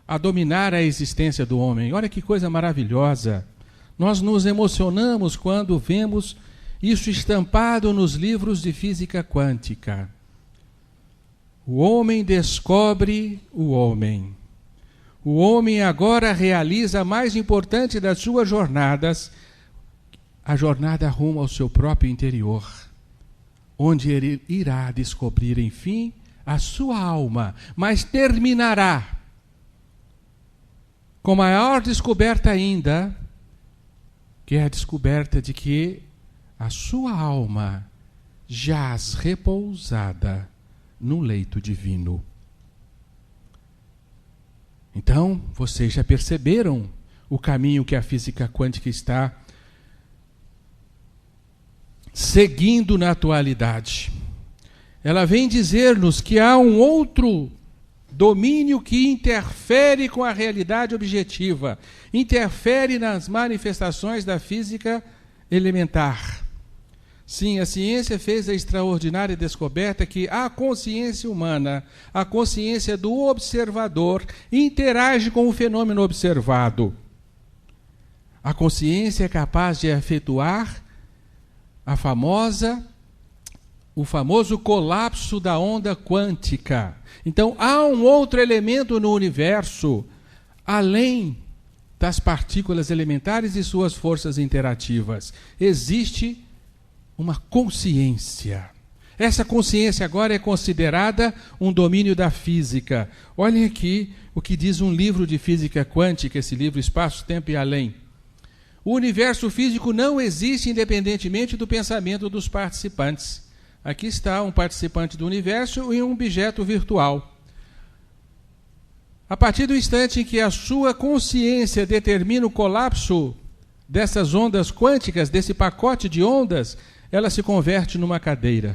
a dominar a existência do homem. Olha que coisa maravilhosa! Nós nos emocionamos quando vemos isso estampado nos livros de física quântica. O homem descobre o homem. O homem agora realiza a mais importante das suas jornadas, a jornada rumo ao seu próprio interior, onde ele irá descobrir, enfim, a sua alma, mas terminará com maior descoberta ainda, que é a descoberta de que a sua alma jaz repousada num leito divino. Então, vocês já perceberam o caminho que a física quântica está seguindo na atualidade. Ela vem dizer-nos que há um outro domínio que interfere com a realidade objetiva, interfere nas manifestações da física elementar. Sim, a ciência fez a extraordinária descoberta que a consciência humana, a consciência do observador, interage com o fenômeno observado. A consciência é capaz de efetuar o famoso colapso da onda quântica. Então, há um outro elemento no universo, além das partículas elementares e suas forças interativas. Existe uma consciência. Essa consciência agora é considerada um domínio da física. Olhem aqui o que diz um livro de física quântica, esse livro Espaço, Tempo e Além. O universo físico não existe independentemente do pensamento dos participantes. Aqui está um participante do universo e um objeto virtual. A partir do instante em que a sua consciência determina o colapso dessas ondas quânticas, desse pacote de ondas, ela se converte numa cadeira.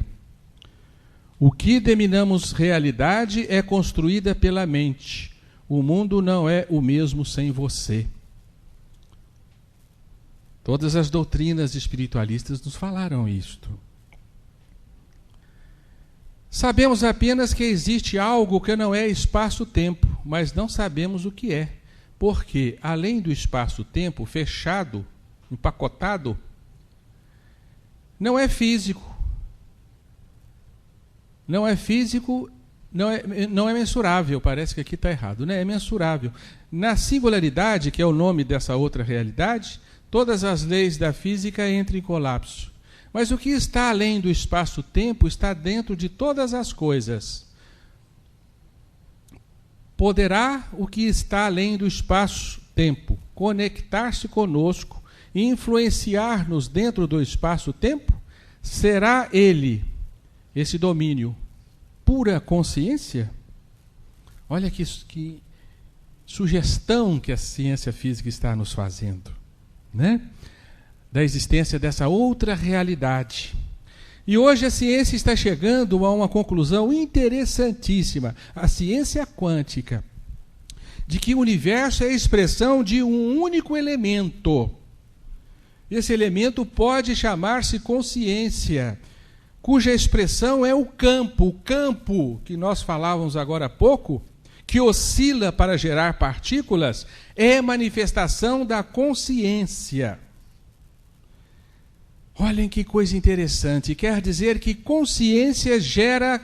O que denominamos realidade é construída pela mente. O mundo não é o mesmo sem você. Todas as doutrinas espiritualistas nos falaram isto. Sabemos apenas que existe algo que não é espaço-tempo, mas não sabemos o que é. Porque, além do espaço-tempo fechado, empacotado, não é físico. Não é físico, não é mensurável. Parece que aqui está errado. Não é mensurável. Na singularidade, que é o nome dessa outra realidade, todas as leis da física entram em colapso. Mas o que está além do espaço-tempo está dentro de todas as coisas. Poderá o que está além do espaço-tempo conectar-se conosco e influenciar-nos dentro do espaço-tempo? Será ele, esse domínio, pura consciência? Olha que sugestão que a ciência física está nos fazendo, né? Da existência dessa outra realidade. E hoje a ciência está chegando a uma conclusão interessantíssima, a ciência quântica, de que o universo é a expressão de um único elemento. Esse elemento pode chamar-se consciência, cuja expressão é o campo que nós falávamos agora há pouco, que oscila para gerar partículas, é manifestação da consciência. Olhem que coisa interessante, quer dizer que consciência gera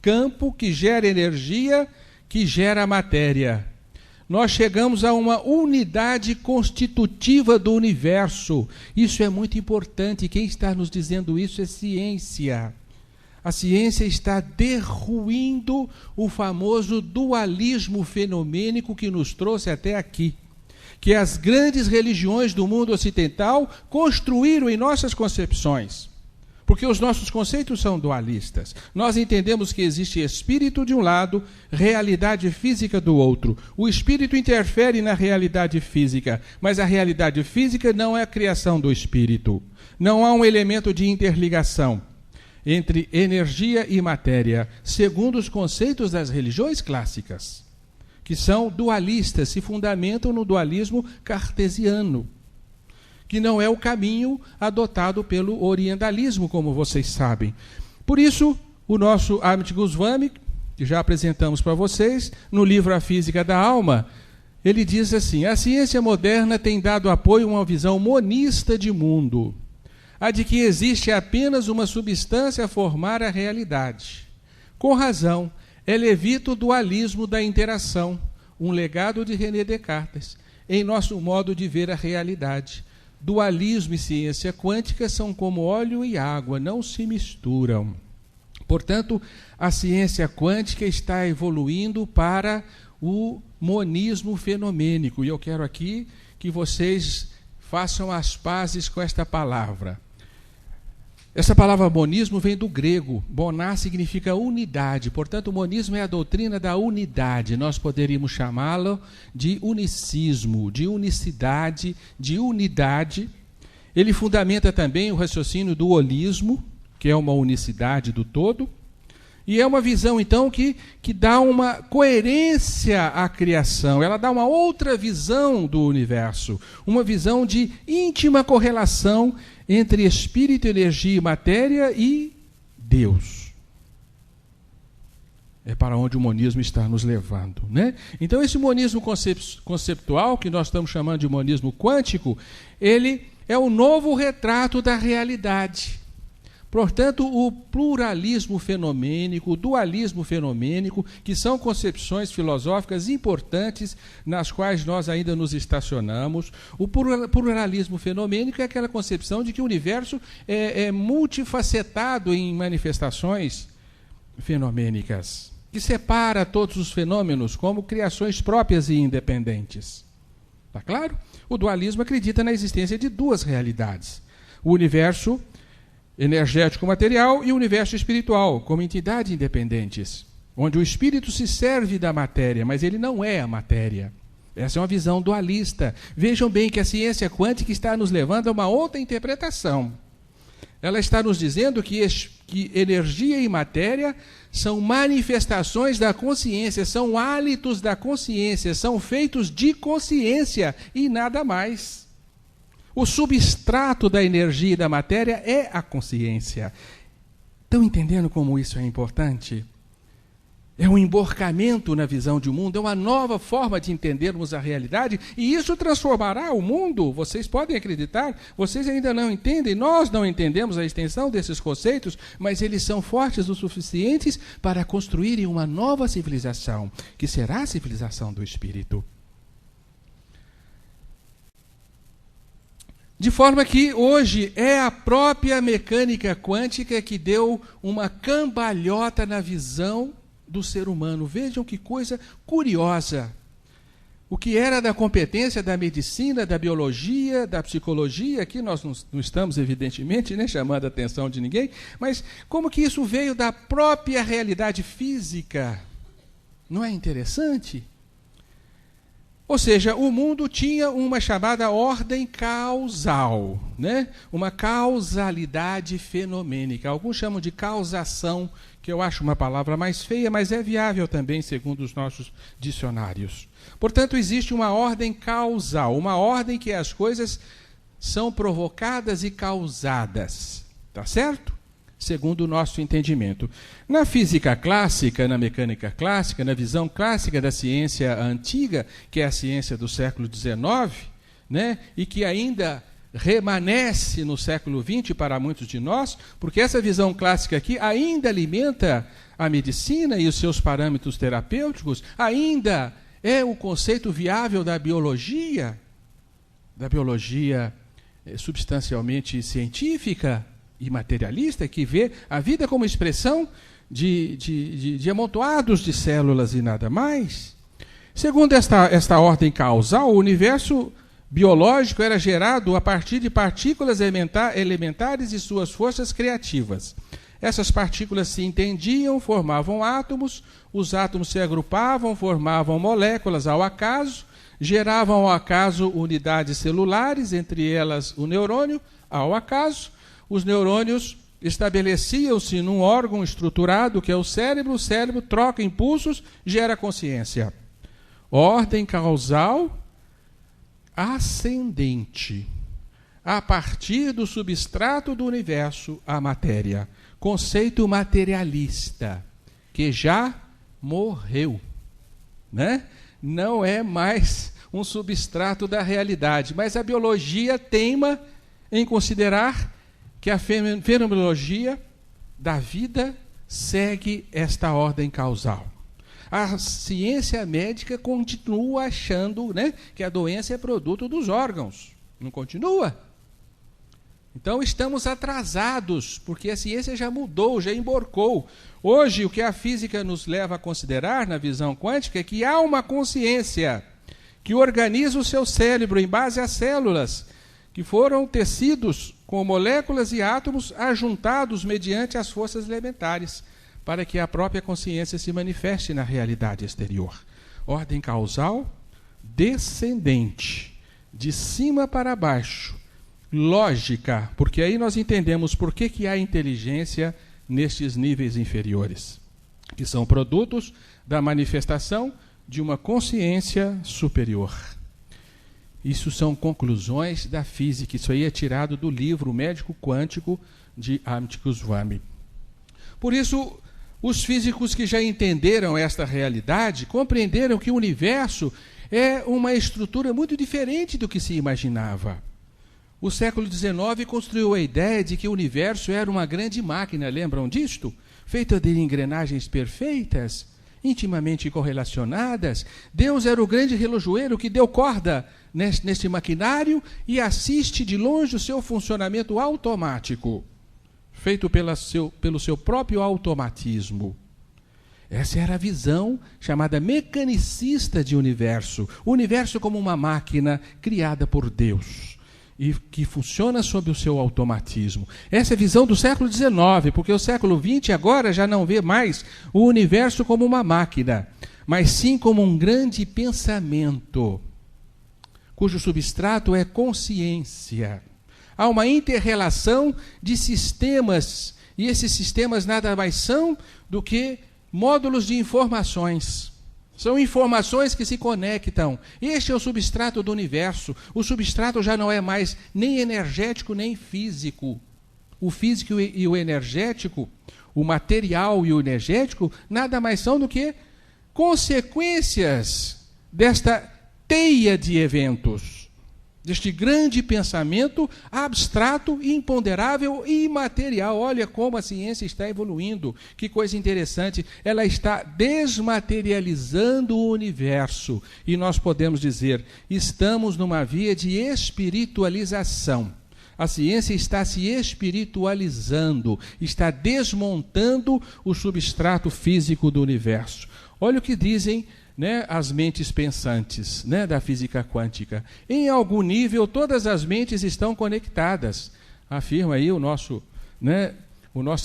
campo, que gera energia, que gera matéria. Nós chegamos a uma unidade constitutiva do universo. Isso é muito importante, quem está nos dizendo isso é ciência. A ciência está derruindo o famoso dualismo fenomênico que nos trouxe até aqui, que as grandes religiões do mundo ocidental construíram em nossas concepções. Porque os nossos conceitos são dualistas. Nós entendemos que existe espírito de um lado, realidade física do outro. O espírito interfere na realidade física, mas a realidade física não é a criação do espírito. Não há um elemento de interligação entre energia e matéria, segundo os conceitos das religiões clássicas, que são dualistas, se fundamentam no dualismo cartesiano, que não é o caminho adotado pelo orientalismo, como vocês sabem. Por isso, o nosso Amit Goswami, que já apresentamos para vocês, no livro A Física da Alma, ele diz assim: a ciência moderna tem dado apoio a uma visão monista de mundo, a de que existe apenas uma substância a formar a realidade. Com razão, ela evita o dualismo da interação, um legado de René Descartes, em nosso modo de ver a realidade. Dualismo e ciência quântica são como óleo e água, não se misturam. Portanto, a ciência quântica está evoluindo para o monismo fenomênico. E eu quero aqui que vocês façam as pazes com esta palavra. Essa palavra monismo vem do grego. Moná significa unidade. Portanto, o monismo é a doutrina da unidade. Nós poderíamos chamá-lo de unicismo, de unicidade, de unidade. Ele fundamenta também o raciocínio do holismo, que é uma unicidade do todo. E é uma visão, então, que dá uma coerência à criação. Ela dá uma outra visão do universo. Uma visão de íntima correlação entre espírito, energia e matéria e Deus. É para onde o monismo está nos levando, né? Então, esse monismo conceptual, que nós estamos chamando de monismo quântico, ele é o novo retrato da realidade. Portanto, o pluralismo fenomênico, o dualismo fenomênico, que são concepções filosóficas importantes nas quais nós ainda nos estacionamos. O pluralismo fenomênico é aquela concepção de que o universo é multifacetado em manifestações fenomênicas, que separa todos os fenômenos como criações próprias e independentes. Está claro? O dualismo acredita na existência de duas realidades: o universo energético material e o universo espiritual, como entidades independentes, onde o espírito se serve da matéria, mas ele não é a matéria. Essa é uma visão dualista. Vejam bem que a ciência quântica está nos levando a uma outra interpretação. Ela está nos dizendo que energia e matéria são manifestações da consciência, são hálitos da consciência, são feitos de consciência e nada mais. O substrato da energia e da matéria é a consciência. Estão entendendo como isso é importante? É um emborcamento na visão de mundo, é uma nova forma de entendermos a realidade, e isso transformará o mundo. Vocês podem acreditar, vocês ainda não entendem, nós não entendemos a extensão desses conceitos, mas eles são fortes o suficientes para construírem uma nova civilização, que será a civilização do Espírito. De forma que hoje é a própria mecânica quântica que deu uma cambalhota na visão do ser humano. Vejam que coisa curiosa. O que era da competência da medicina, da biologia, da psicologia, aqui nós não estamos, evidentemente, chamando a atenção de ninguém, mas como que isso veio da própria realidade física? Não é interessante? Ou seja, o mundo tinha uma chamada ordem causal, uma causalidade fenomênica. Alguns chamam de causação, que eu acho uma palavra mais feia, mas é viável também, segundo os nossos dicionários. Portanto, existe uma ordem causal, uma ordem que as coisas são provocadas e causadas. Tá certo? Segundo o nosso entendimento. Na física clássica, na mecânica clássica, na visão clássica da ciência antiga, que é a ciência do século XIX, e que ainda remanesce no século XX para muitos de nós, porque essa visão clássica aqui ainda alimenta a medicina e os seus parâmetros terapêuticos, ainda é o conceito viável da biologia substancialmente científica e materialista, que vê a vida como expressão de amontoados de células e nada mais. Segundo esta ordem causal, o universo biológico era gerado a partir de partículas elementares e suas forças criativas. Essas partículas se entendiam, formavam átomos, os átomos se agrupavam, formavam moléculas ao acaso, geravam ao acaso unidades celulares, entre elas o neurônio, ao acaso. Os neurônios estabeleciam-se num órgão estruturado que é o cérebro troca impulsos, gera consciência. Ordem causal ascendente, a partir do substrato do universo, a matéria. Conceito materialista, que já morreu, né? Não é mais um substrato da realidade, mas a biologia teima em considerar que a fenomenologia da vida segue esta ordem causal. A ciência médica continua achando, né, que a doença é produto dos órgãos. Não continua? Então estamos atrasados, porque a ciência já mudou, já emborcou. Hoje, o que a física nos leva a considerar, na visão quântica, é que há uma consciência que organiza o seu cérebro em base às células, que foram tecidos com moléculas e átomos ajuntados mediante as forças elementares, para que a própria consciência se manifeste na realidade exterior. Ordem causal descendente, de cima para baixo. Lógica, porque aí nós entendemos por que há inteligência nestes níveis inferiores, que são produtos da manifestação de uma consciência superior. Isso são conclusões da física, isso aí é tirado do livro Médico Quântico de Amit Goswami. Por isso, os físicos que já entenderam esta realidade, compreenderam que o universo é uma estrutura muito diferente do que se imaginava. O século XIX construiu a ideia de que o universo era uma grande máquina, lembram disto? Feita de engrenagens perfeitas, intimamente correlacionadas. Deus era o grande relojoeiro que deu corda neste maquinário e assiste de longe o seu funcionamento automático, feito pelo seu próprio automatismo. Essa era a visão chamada mecanicista de universo. O universo como uma máquina criada por Deus e que funciona sob o seu automatismo. Essa é a visão do século XIX, porque o século XX agora já não vê mais o universo como uma máquina, mas sim como um grande pensamento, cujo substrato é consciência. Há uma inter-relação de sistemas, e esses sistemas nada mais são do que módulos de informações. São informações que se conectam. Este é o substrato do universo. O substrato já não é mais nem energético nem físico. O físico e o energético, o material e o energético, nada mais são do que consequências desta teia de eventos, deste grande pensamento abstrato, imponderável e imaterial. Olha como a ciência está evoluindo. Que coisa interessante. Ela está desmaterializando o universo. E nós podemos dizer, estamos numa via de espiritualização. A ciência está se espiritualizando, está desmontando o substrato físico do universo. Olha o que dizem, né, as mentes pensantes, né, da física quântica. Em algum nível, todas as mentes estão conectadas. Afirma aí o nosso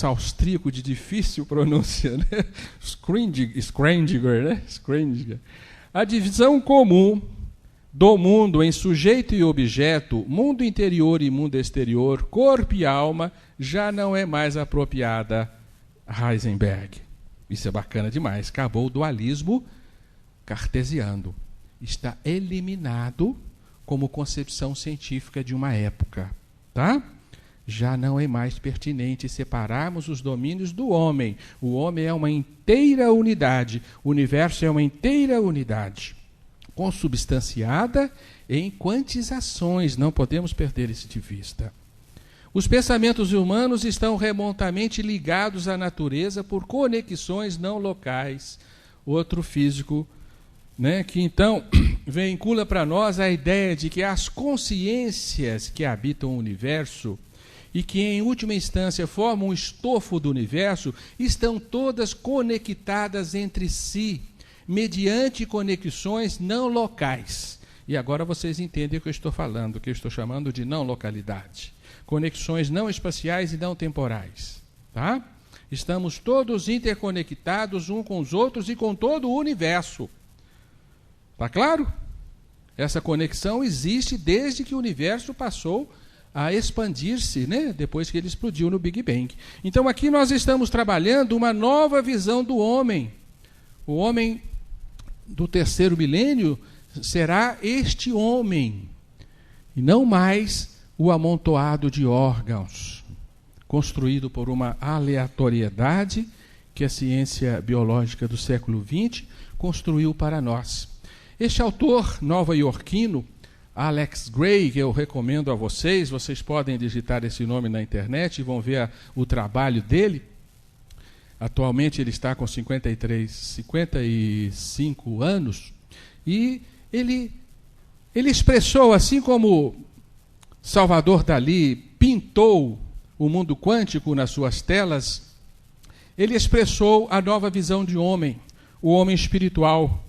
austríaco de difícil pronúncia, né? Schrödinger, né? Schrödinger. A divisão comum do mundo em sujeito e objeto, mundo interior e mundo exterior, corpo e alma, já não é mais apropriada. Heisenberg. Isso é bacana demais. Acabou o dualismo cartesiano. Está eliminado como concepção científica de uma época, tá? Já não é mais pertinente separarmos os domínios do homem. O homem é uma inteira unidade, o universo é uma inteira unidade, consubstanciada em quantizações, não podemos perder isso de vista. Os pensamentos humanos estão remotamente ligados à natureza por conexões não locais. Outro físico, né, que então vincula para nós a ideia de que as consciências que habitam o universo e que em última instância formam o estofo do universo estão todas conectadas entre si mediante conexões não locais. E agora vocês entendem o que eu estou falando, o que eu estou chamando de não localidade. Conexões não espaciais e não temporais. Tá? Estamos todos interconectados uns com os outros e com todo o universo. Está claro? Essa conexão existe desde que o universo passou a expandir-se, né? Depois que ele explodiu no Big Bang. Então aqui nós estamos trabalhando uma nova visão do homem. O homem do terceiro milênio será este homem, e não mais o amontoado de órgãos, construído por uma aleatoriedade que a ciência biológica do século XX construiu para nós. Este autor nova-iorquino, Alex Gray, que eu recomendo a vocês, vocês podem digitar esse nome na internet e vão ver o trabalho dele. Atualmente ele está com 55 anos, e ele expressou, assim como Salvador Dalí pintou o mundo quântico nas suas telas, ele expressou a nova visão de homem, o homem espiritual,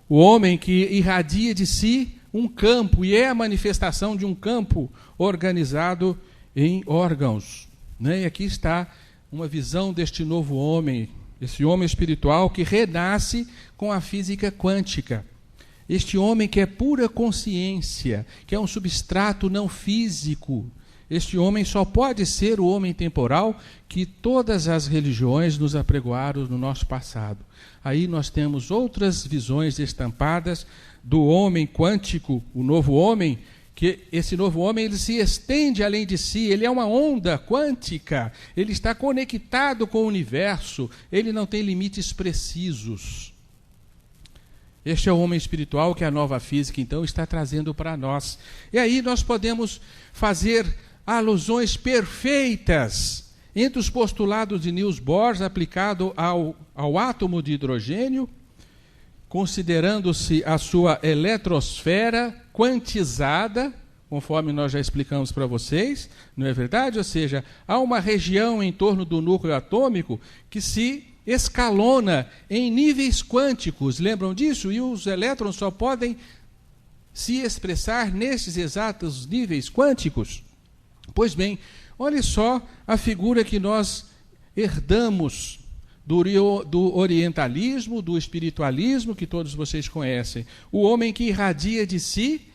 o homem que irradia de si um campo, e é a manifestação de um campo organizado em órgãos. Né? E aqui está uma visão deste novo homem, esse homem espiritual que renasce com a física quântica. Este homem que é pura consciência, que é um substrato não físico. Este homem só pode ser o homem temporal que todas as religiões nos apregoaram no nosso passado. Aí nós temos outras visões estampadas do homem quântico, o novo homem, que esse novo homem ele se estende além de si, ele é uma onda quântica, ele está conectado com o universo, ele não tem limites precisos. Este é o homem espiritual que a nova física, então, está trazendo para nós. E aí nós podemos fazer alusões perfeitas entre os postulados de Niels Bohr aplicado ao átomo de hidrogênio, considerando-se a sua eletrosfera quantizada, conforme nós já explicamos para vocês, não é verdade? Ou seja, há uma região em torno do núcleo atômico que se escalona em níveis quânticos, lembram disso? E os elétrons só podem se expressar nesses exatos níveis quânticos. Pois bem, olha só a figura que nós herdamos do orientalismo, do espiritualismo, que todos vocês conhecem. O homem que irradia de si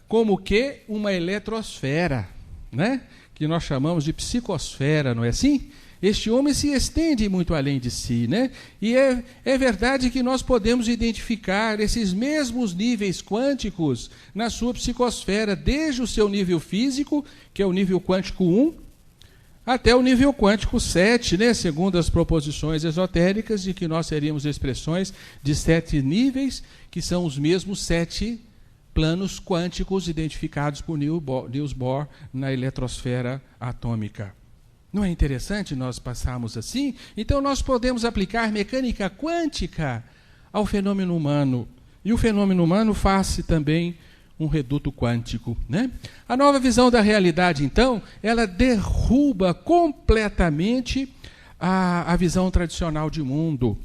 como que uma eletrosfera, né? Que nós chamamos de psicosfera, não é assim? Este homem se estende muito além de si, né? E é verdade que nós podemos identificar esses mesmos níveis quânticos na sua psicosfera, desde o seu nível físico, que é o nível quântico 1, até o nível quântico 7, né? Segundo as proposições esotéricas, de que nós teríamos expressões de 7 níveis, que são os mesmos 7 planos quânticos identificados por Niels Bohr na eletrosfera atômica. Não é interessante nós passarmos assim? Então nós podemos aplicar mecânica quântica ao fenômeno humano. E o fenômeno humano faz também um reduto quântico, né? A nova visão da realidade, então, ela derruba completamente a visão tradicional de mundo.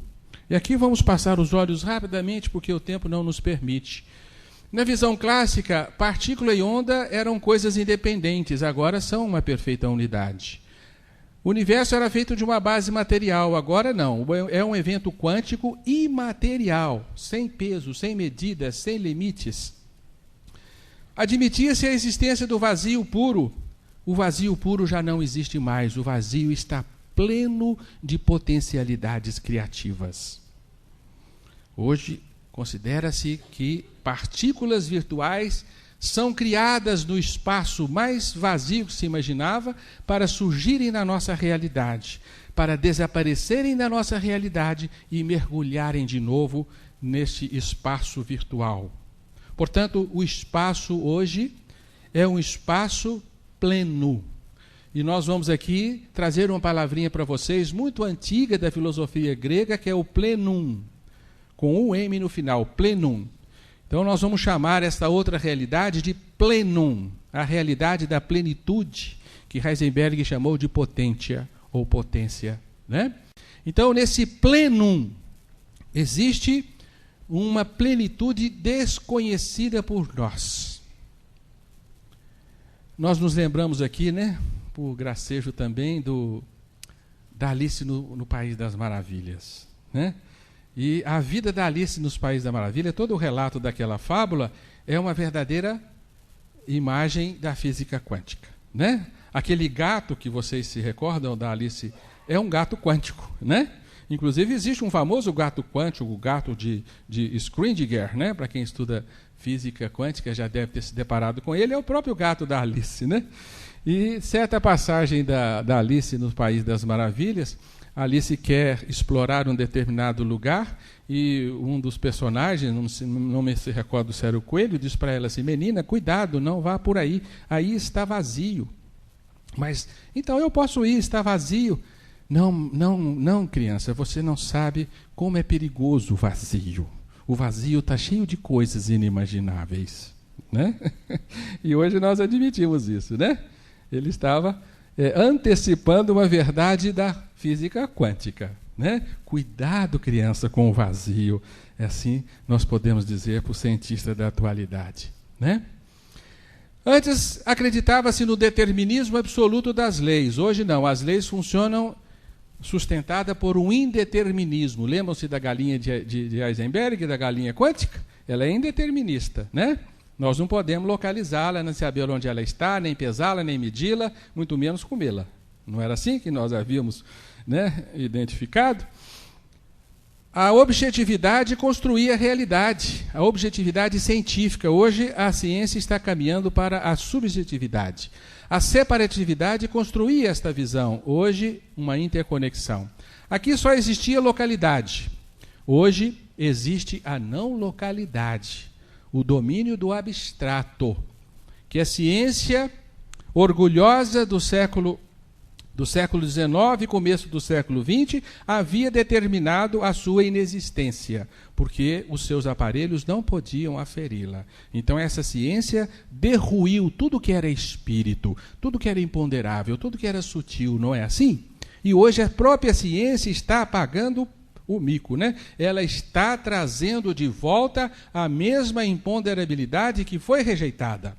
E aqui vamos passar os olhos rapidamente, porque o tempo não nos permite. Na visão clássica, partícula e onda eram coisas independentes, agora são uma perfeita unidade. O universo era feito de uma base material, agora não. É um evento quântico imaterial, sem peso, sem medidas, sem limites. Admitia-se a existência do vazio puro. O vazio puro já não existe mais. O vazio está pleno de potencialidades criativas. Hoje, considera-se que partículas virtuais são criadas no espaço mais vazio que se imaginava para surgirem na nossa realidade, para desaparecerem da nossa realidade e mergulharem de novo neste espaço virtual. Portanto, o espaço hoje é um espaço pleno. E nós vamos aqui trazer uma palavrinha para vocês muito antiga da filosofia grega, que é o plenum, com um M no final, plenum. Então nós vamos chamar esta outra realidade de plenum, a realidade da plenitude, que Heisenberg chamou de potentia ou potência, né? Então nesse plenum existe uma plenitude desconhecida por nós. Nós nos lembramos aqui, né, por gracejo também, da Alice no País das Maravilhas, né? E a vida da Alice nos Países da Maravilha, todo o relato daquela fábula é uma verdadeira imagem da física quântica, né? Aquele gato que vocês se recordam da Alice é um gato quântico, né? Inclusive existe um famoso gato quântico, o gato de Schrödinger, né? Para quem estuda física quântica já deve ter se deparado com ele, é o próprio gato da Alice, né? E certa passagem da Alice no País das Maravilhas, a Alice quer explorar um determinado lugar e um dos personagens, não me recordo se era o coelho, diz para ela assim: menina, cuidado, não vá por aí está vazio. Mas, então eu posso ir, está vazio. Não, criança, você não sabe como é perigoso o vazio. O vazio está cheio de coisas inimagináveis, né? E hoje nós admitimos isso, né? Ele estava antecipando uma verdade da física quântica, né? Cuidado, criança, com o vazio. É assim nós podemos dizer para o cientista da atualidade, né? Antes acreditava-se no determinismo absoluto das leis. Hoje não, as leis funcionam sustentada por um indeterminismo. Lembram-se da galinha de Heisenberg, da galinha quântica? Ela é indeterminista, né? Nós não podemos localizá-la, nem saber onde ela está, nem pesá-la, nem medi-la, muito menos comê-la. Não era assim que nós havíamos, né, identificado? A objetividade construía a realidade, a objetividade científica. Hoje a ciência está caminhando para a subjetividade. A separatividade construía esta visão, hoje uma interconexão. Aqui só existia localidade, hoje existe a não localidade, o domínio do abstrato, que a ciência orgulhosa do século XIX, começo do século XX, havia determinado a sua inexistência, porque os seus aparelhos não podiam aferi-la. Então essa ciência derruiu tudo que era espírito, tudo que era imponderável, tudo que era sutil, não é assim? E hoje a própria ciência está apagando o mico, né? Ela está trazendo de volta a mesma imponderabilidade que foi rejeitada.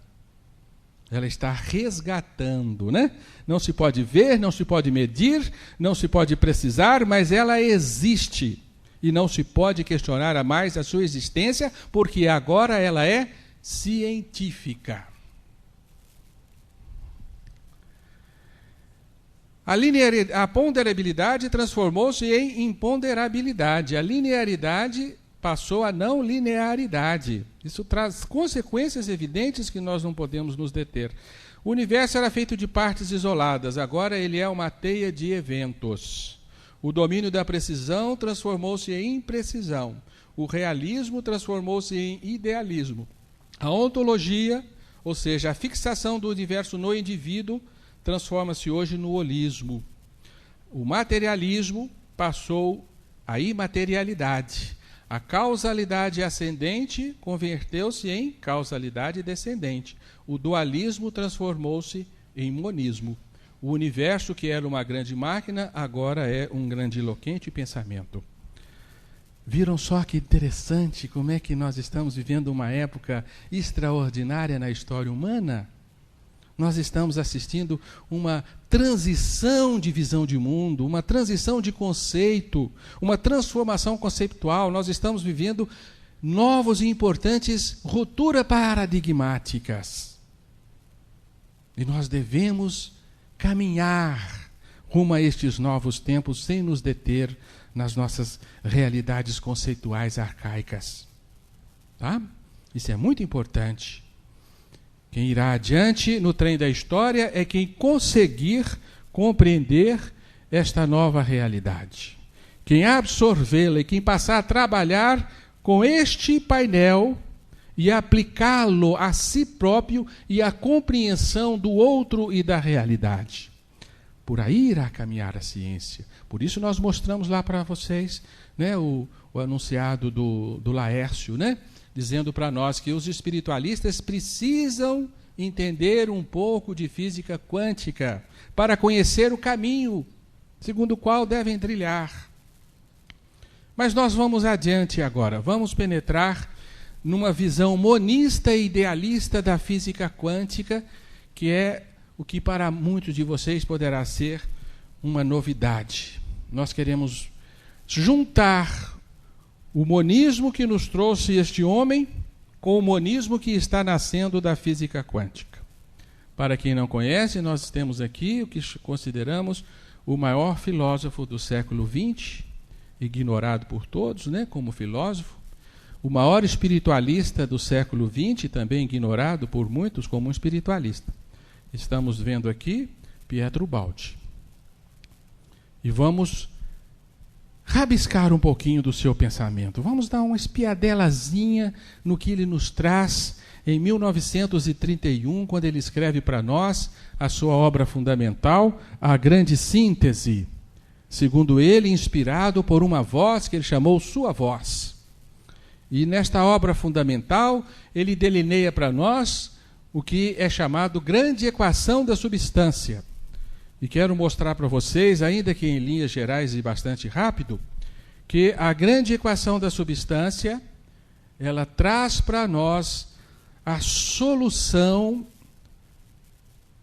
Ela está resgatando, né? Não se pode ver, não se pode medir, não se pode precisar, mas ela existe. E não se pode questionar mais a sua existência, porque agora ela é científica. A ponderabilidade transformou-se em imponderabilidade. A linearidade passou a não linearidade. Isso traz consequências evidentes que nós não podemos nos deter. O universo era feito de partes isoladas, agora ele é uma teia de eventos. O domínio da precisão transformou-se em imprecisão. O realismo transformou-se em idealismo. A ontologia, ou seja, a fixação do universo no indivíduo, transforma-se hoje no holismo. O materialismo passou à imaterialidade. A causalidade ascendente converteu-se em causalidade descendente. O dualismo transformou-se em monismo. O universo, que era uma grande máquina, agora é um grandiloquente pensamento. Viram só que interessante como é que nós estamos vivendo uma época extraordinária na história humana? Nós estamos assistindo uma transição de visão de mundo, uma transição de conceito, uma transformação conceitual. Nós estamos vivendo novos e importantes rupturas paradigmáticas. E nós devemos caminhar rumo a estes novos tempos sem nos deter nas nossas realidades conceituais arcaicas. Tá? Isso é muito importante. Quem irá adiante no trem da história é quem conseguir compreender esta nova realidade. Quem absorvê-la e quem passar a trabalhar com este painel e aplicá-lo a si próprio e à compreensão do outro e da realidade. Por aí irá caminhar a ciência. Por isso nós mostramos lá para vocês, né, o anunciado do Laércio, né? Dizendo para nós que os espiritualistas precisam entender um pouco de física quântica para conhecer o caminho segundo o qual devem trilhar. Mas nós vamos adiante agora, vamos penetrar numa visão monista e idealista da física quântica, que é o que para muitos de vocês poderá ser uma novidade. Nós queremos juntar o monismo que nos trouxe este homem com o monismo que está nascendo da física quântica. Para quem não conhece, nós temos aqui o que consideramos o maior filósofo do século XX, ignorado por todos, né, como filósofo, o maior espiritualista do século XX, também ignorado por muitos como um espiritualista. Estamos vendo aqui Pietro Baldi. E vamos rabiscar um pouquinho do seu pensamento. Vamos dar uma espiadelazinha no que ele nos traz em 1931, quando ele escreve para nós a sua obra fundamental, A Grande Síntese. Segundo ele, inspirado por uma voz que ele chamou Sua Voz. E nesta obra fundamental, ele delineia para nós o que é chamado grande equação da substância. E quero mostrar para vocês, ainda que em linhas gerais e bastante rápido, que a grande equação da substância, ela traz para nós a solução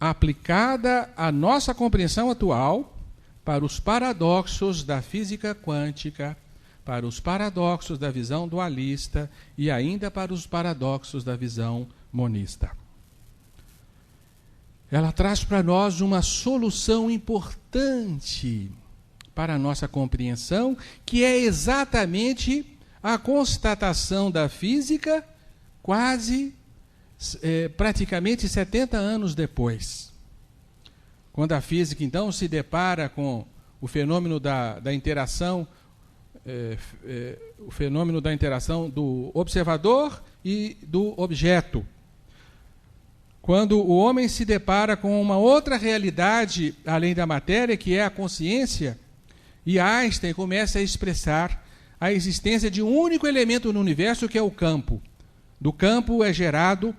aplicada à nossa compreensão atual para os paradoxos da física quântica, para os paradoxos da visão dualista e ainda para os paradoxos da visão monista. Ela traz para nós uma solução importante para a nossa compreensão, que é exatamente a constatação da física praticamente 70 anos depois. Quando a física, então, se depara com o fenômeno da interação, o fenômeno da interação do observador e do objeto. Quando o homem se depara com uma outra realidade além da matéria, que é a consciência, e Einstein começa a expressar a existência de um único elemento no universo, que é o campo. Do campo é gerado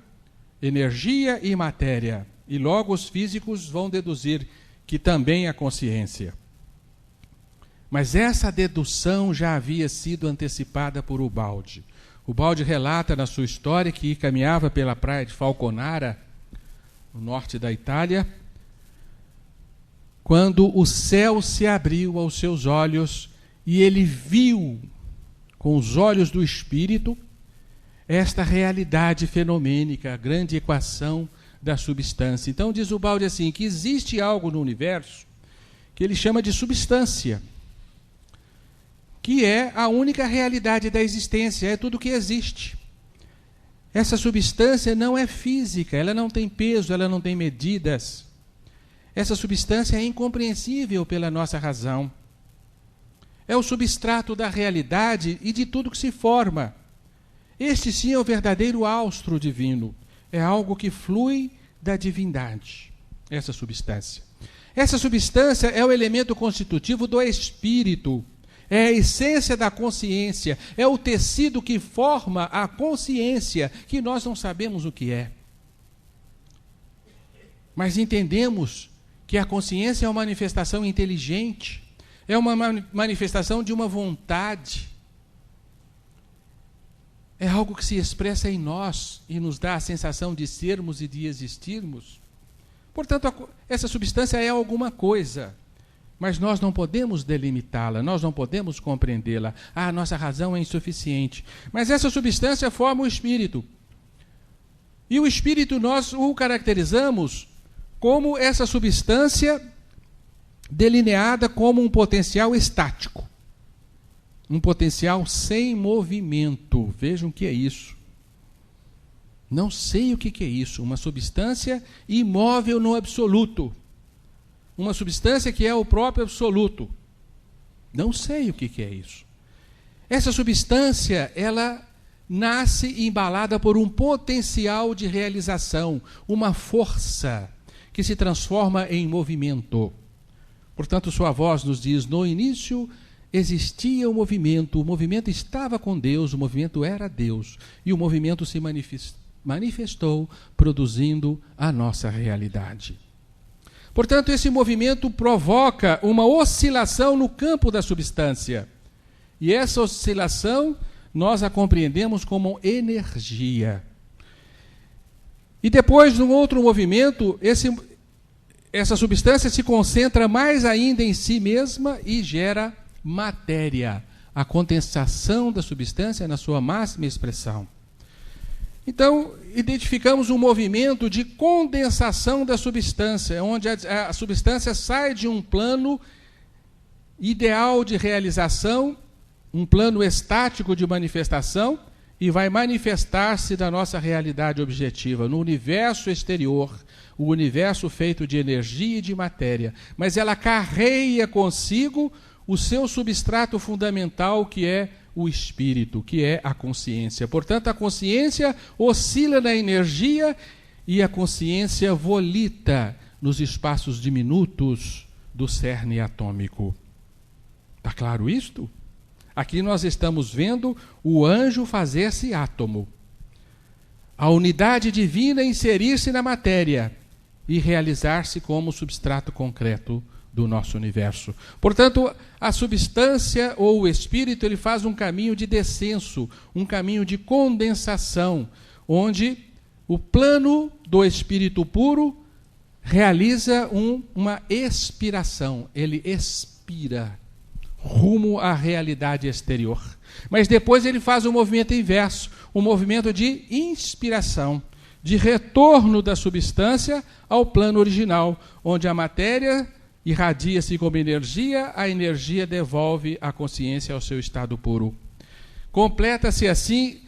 energia e matéria, e logo os físicos vão deduzir que também a consciência. Mas essa dedução já havia sido antecipada por Ubaldi. Ubaldi relata na sua história que caminhava pela praia de Falconara, no norte da Itália, quando o céu se abriu aos seus olhos e ele viu, com os olhos do espírito, esta realidade fenomênica, a grande equação da substância. Então diz Ubaldi assim, que existe algo no universo que ele chama de substância, que é a única realidade da existência, é tudo que existe. Essa substância não é física, ela não tem peso, ela não tem medidas. Essa substância é incompreensível pela nossa razão. É o substrato da realidade e de tudo que se forma. Este sim é o verdadeiro austro divino. É algo que flui da divindade, essa substância. Essa substância é o elemento constitutivo do espírito. É a essência da consciência, é o tecido que forma a consciência, que nós não sabemos o que é. Mas entendemos que a consciência é uma manifestação inteligente, é uma manifestação de uma vontade. É algo que se expressa em nós e nos dá a sensação de sermos e de existirmos. Portanto, essa substância é alguma coisa. Mas nós não podemos delimitá-la, nós não podemos compreendê-la. A nossa razão é insuficiente. Mas essa substância forma o espírito. E o espírito nós o caracterizamos como essa substância delineada como um potencial estático. Um potencial sem movimento. Vejam o que é isso. Não sei o que é isso. Uma substância imóvel no absoluto. Uma substância que é o próprio absoluto. Não sei o que é isso. Essa substância, ela nasce embalada por um potencial de realização, uma força que se transforma em movimento. Portanto, sua voz nos diz, no início existia o movimento estava com Deus, o movimento era Deus, e o movimento se manifestou produzindo a nossa realidade. Portanto, esse movimento provoca uma oscilação no campo da substância. E essa oscilação nós a compreendemos como energia. E depois, num outro movimento, essa substância se concentra mais ainda em si mesma e gera matéria, a condensação da substância na sua máxima expressão. Então, identificamos um movimento de condensação da substância, onde a substância sai de um plano ideal de realização, um plano estático de manifestação, e vai manifestar-se na nossa realidade objetiva, no universo exterior, o universo feito de energia e de matéria. Mas ela carrega consigo o seu substrato fundamental, que é o espírito, que é a consciência. Portanto, a consciência oscila na energia e a consciência volita nos espaços diminutos do cerne atômico. Está claro isto? Aqui nós estamos vendo o anjo fazer-se átomo, a unidade divina inserir-se na matéria e realizar-se como substrato concreto do nosso universo. Portanto, a substância ou o espírito, ele faz um caminho de descenso, um caminho de condensação, onde o plano do espírito puro realiza uma expiração, ele expira rumo à realidade exterior. Mas depois ele faz um movimento inverso, um movimento de inspiração, de retorno da substância ao plano original, onde a matéria irradia-se como energia, a energia devolve a consciência ao seu estado puro. Completa-se assim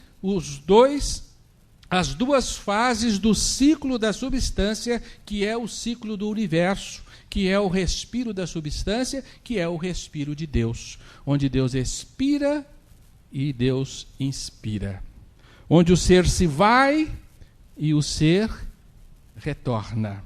as duas fases do ciclo da substância, que é o ciclo do universo, que é o respiro da substância, que é o respiro de Deus, onde Deus expira e Deus inspira, onde o ser se vai e o ser retorna.